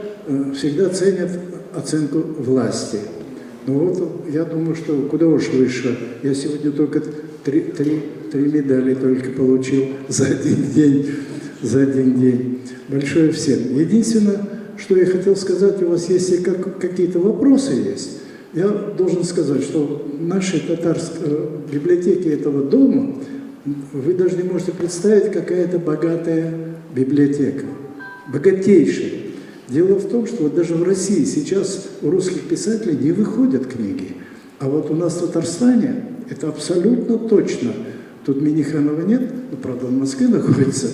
всегда ценят оценку власти. Ну вот, я думаю, что куда уж выше. Я сегодня только три медали только получил за один день. Большое всем. Единственное, что я хотел сказать, у вас если какие-то вопросы есть, я должен сказать, что в нашей татарской библиотеке этого дома вы даже не можете представить, какая это богатая библиотека. Богатейшая. Дело в том, что вот даже в России сейчас у русских писателей не выходят книги. А вот у нас в Татарстане это абсолютно точно. Тут Миниханова нет, но, правда, в Москве находится.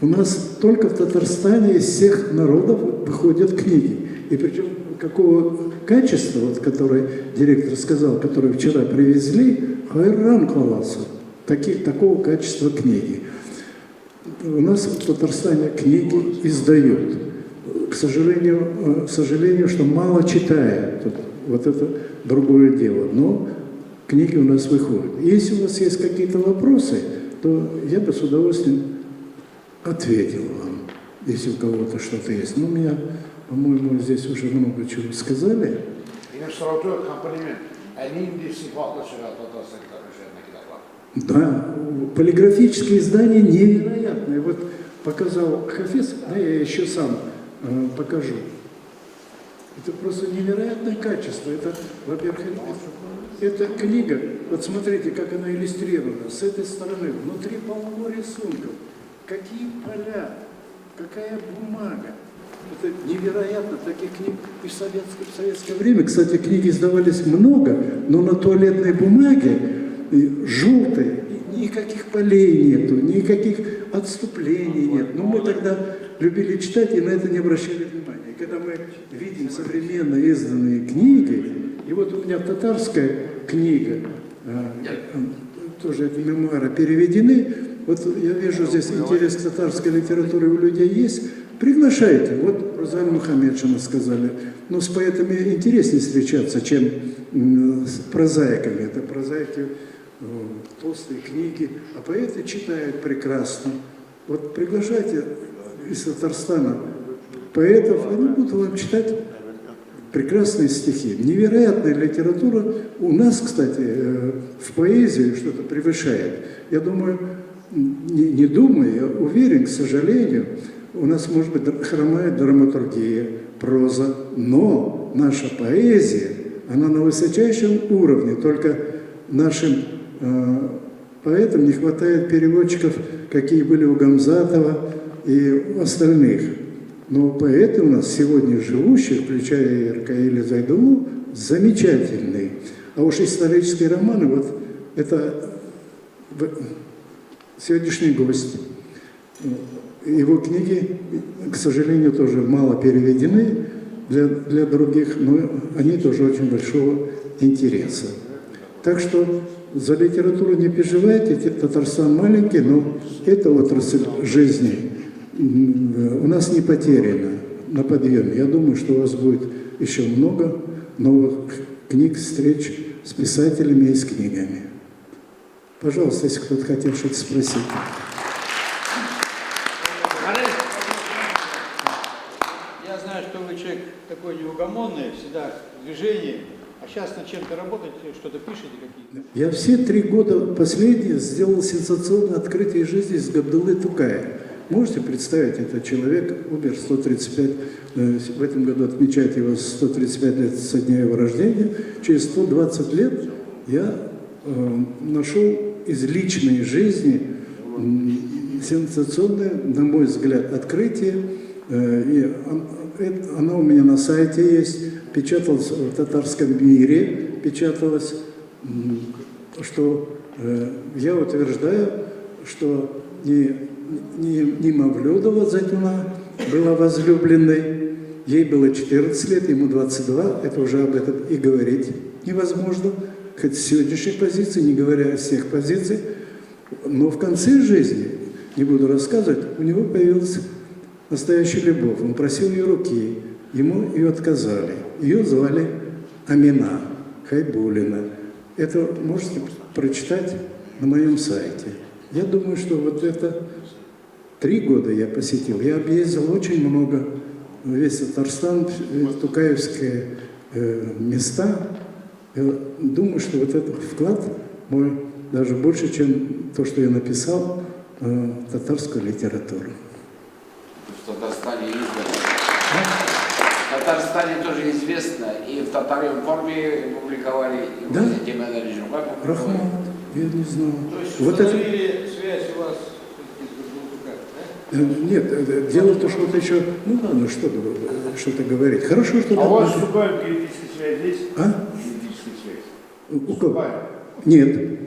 У нас только в Татарстане из всех народов выходят книги. И причем какого качества, вот, который директор сказал, который вчера привезли, хайран каласа. такого качества книги. У нас в Татарстане книги издают. К сожалению, что мало читают. Вот это другое дело. Но книги у нас выходят. Если у вас есть какие-то вопросы, то я бы с удовольствием ответил вам, если у кого-то что-то есть. Но у меня, по-моему, здесь уже много чего сказали. Да, полиграфические издания невероятные. Вот показал Хафиз, да, я еще сам покажу. Это просто невероятное качество. Это, во-первых, эта книга, вот смотрите, как она иллюстрирована. С этой стороны, внутри полно рисунков. Какие поля, какая бумага. Это невероятно, таких книг и в советское время. Кстати, книги издавались много, но на туалетной бумаге желтой, никаких полей нету, никаких отступлений нет. Но мы тогда любили читать и на это не обращали внимания. И когда мы видим современно изданные книги, и вот у меня татарская книга, тоже эти мемуары переведены, вот я вижу здесь интерес к татарской литературе у людей есть, приглашайте. Вот Розалия Мухаммедшина сказали, но с поэтами интереснее встречаться, чем с прозаиками. Это прозаики, толстые книги, а поэты читают прекрасно. Вот приглашайте из Татарстана поэтов, они будут вам читать прекрасные стихи. Невероятная литература. У нас, кстати, в поэзии что-то превышает. Я думаю, не думаю, я уверен, к сожалению, у нас, может быть, хромает драматургия, проза, но наша поэзия, она на высочайшем уровне, только нашим поэтам не хватает переводчиков, какие были у Гамзатова и у остальных. Но поэты у нас сегодня живущие, включая Иркаиля Зайдуллу, замечательные. А уж исторические романы, вот это сегодняшний гость. Его книги, к сожалению, тоже мало переведены для других, но они тоже очень большого интереса. Так что за литературу не переживайте, Татарстан маленький, но эта отрасль жизни у нас не потеряна, на подъеме. Я думаю, что у вас будет еще много новых книг, встреч с писателями и с книгами. Пожалуйста, если кто-то хотел что-то спросить. Я знаю, что вы человек такой неугомонный, всегда в движении. А сейчас над чем-то работаете, что-то пишете какие-то? Я все 3 года последние сделал сенсационное открытие жизни с Габдуллы Тукая. Можете представить, этот человек умер 135, в этом году отмечает его 135 лет со дня его рождения. Через 120 лет я нашел из личной жизни сенсационное, на мой взгляд, открытие. И оно у меня на сайте есть, печаталось в татарском мире, печаталось, что я утверждаю, что не Мавлюдова Зайтуна была возлюбленной, ей было 14 лет, ему 22, это уже об этом и говорить невозможно, хоть с сегодняшней позиции, не говоря о всех позициях, но в конце жизни, не буду рассказывать, у него появилась настоящая любовь, он просил ее руки, ему ее отказали, ее звали Амина Хайбулина. Это можете прочитать на моем сайте. Я думаю, что вот это 3 года я посетил. Я объездил очень много, весь Татарстан, тукаевские места. Я думаю, что вот этот вклад мой даже больше, чем то, что я написал, татарскую литературу. В Татарстане в Татарстане тоже известно, и в татар-информе публиковали, и в газете «Медаль Журнал» публиковали. Рахмат, я не знаю. То есть Вот установили связь у вас с Габдуллой, да? Нет, дело в том, что вот еще, ну ладно, что-то говорить. Хорошо, что... А у вас с Тукаем юридическая связь есть? А? Юридическая связь. У кого? Нет,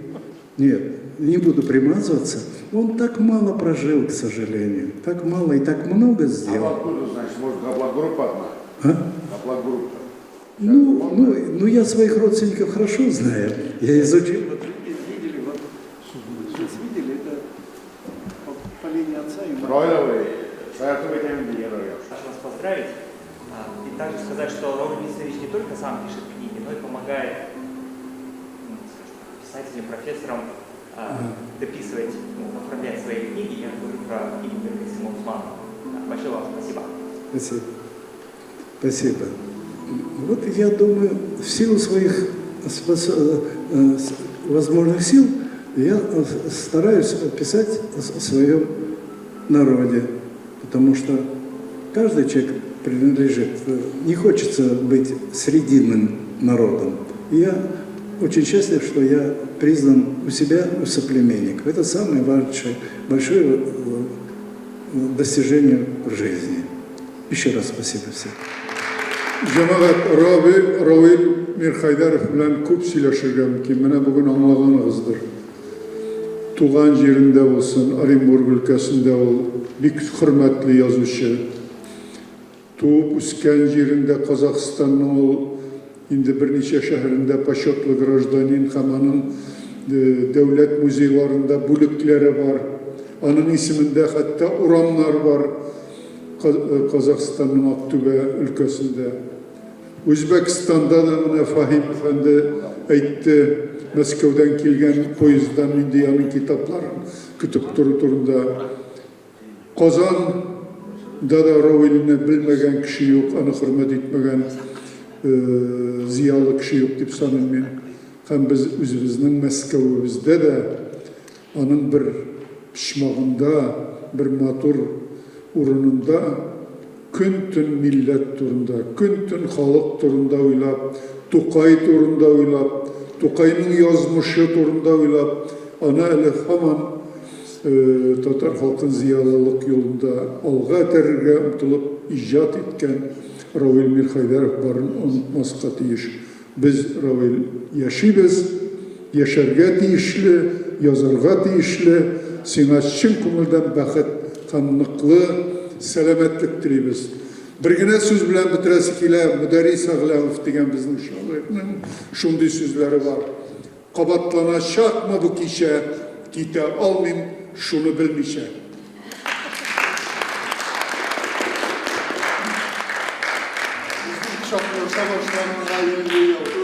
не буду примазываться. Он так мало прожил, к сожалению. Так мало и так много сделал. А откуда, значит, может, Габлак-группа одна? А? Габлак-группа. Ну, я своих родственников хорошо знаю. Я изучил. Вот видели, вот помогает писателям, профессорам дописывать, оформлять свои книги. Я говорю про книгу Симона Усманова. Большое вам спасибо. Спасибо. Спасибо. Вот я думаю, в силу своих возможных сил я стараюсь писать о своем народе, потому что каждый человек принадлежит, не хочется быть срединным народом. И я очень счастлив, что я признан у себя, у соплеменников. Это самое большое достижение в жизни. Еще раз спасибо всем. Cemaat Ravil Mirxaydarov bilan ko'p сөйләшергә мөмкин. Менә бүген аңлаганыгыздыр. Туган җирендә булсын, Оренбург өлкәсендә ул бик хөрмәтле язучы. Туып үскән җирендә Казакъстанның ул инде берничә шәһәрендә почетлы гражданин һәм аның дәүләт музейларында бүлекләре бар. Аның исемендә хәтта урамнар бар. Казакъстанның Актүбә өлкәсендә. Үзбәкстанда да менә Фаһим әфәнде әйтте, Мәскәүдән килгән поезддан инде аның китапларын көтеп тору турында. Казанда да Равилне белмәгән кеше юк, аны хөрмәт итмәгән зиялы кеше юк дип саныйм мин. Һәм без үзебезнең Мәскәүебездә дә аның бер пишмагында, бер матур урынында көн-төн милләт турында, көн-төн халык турында уйлап, Тукай турында уйлап, Тукайның язмышы турында уйлап, аны әле һаман татар халкын зиялылык юлында алга этәрергә омтылып иҗат иткән Равил Мирхәйдәров барын онытмаска тиеш. Без Равил яшибез, яшәргә тиешле, язарга тиешле, сиңа чын күңелдән бәхет һәм ныклы сәламәтлек телибез. Бер генә сүз белән бетерәсе килә, Мөдәррис Әгъләмов дигән безнең шагыйрьнең шундый сүзләре бар. Кабатланачакмы бу кичә, китә алмыйм шуны белмичә. Bizning Savaşlarning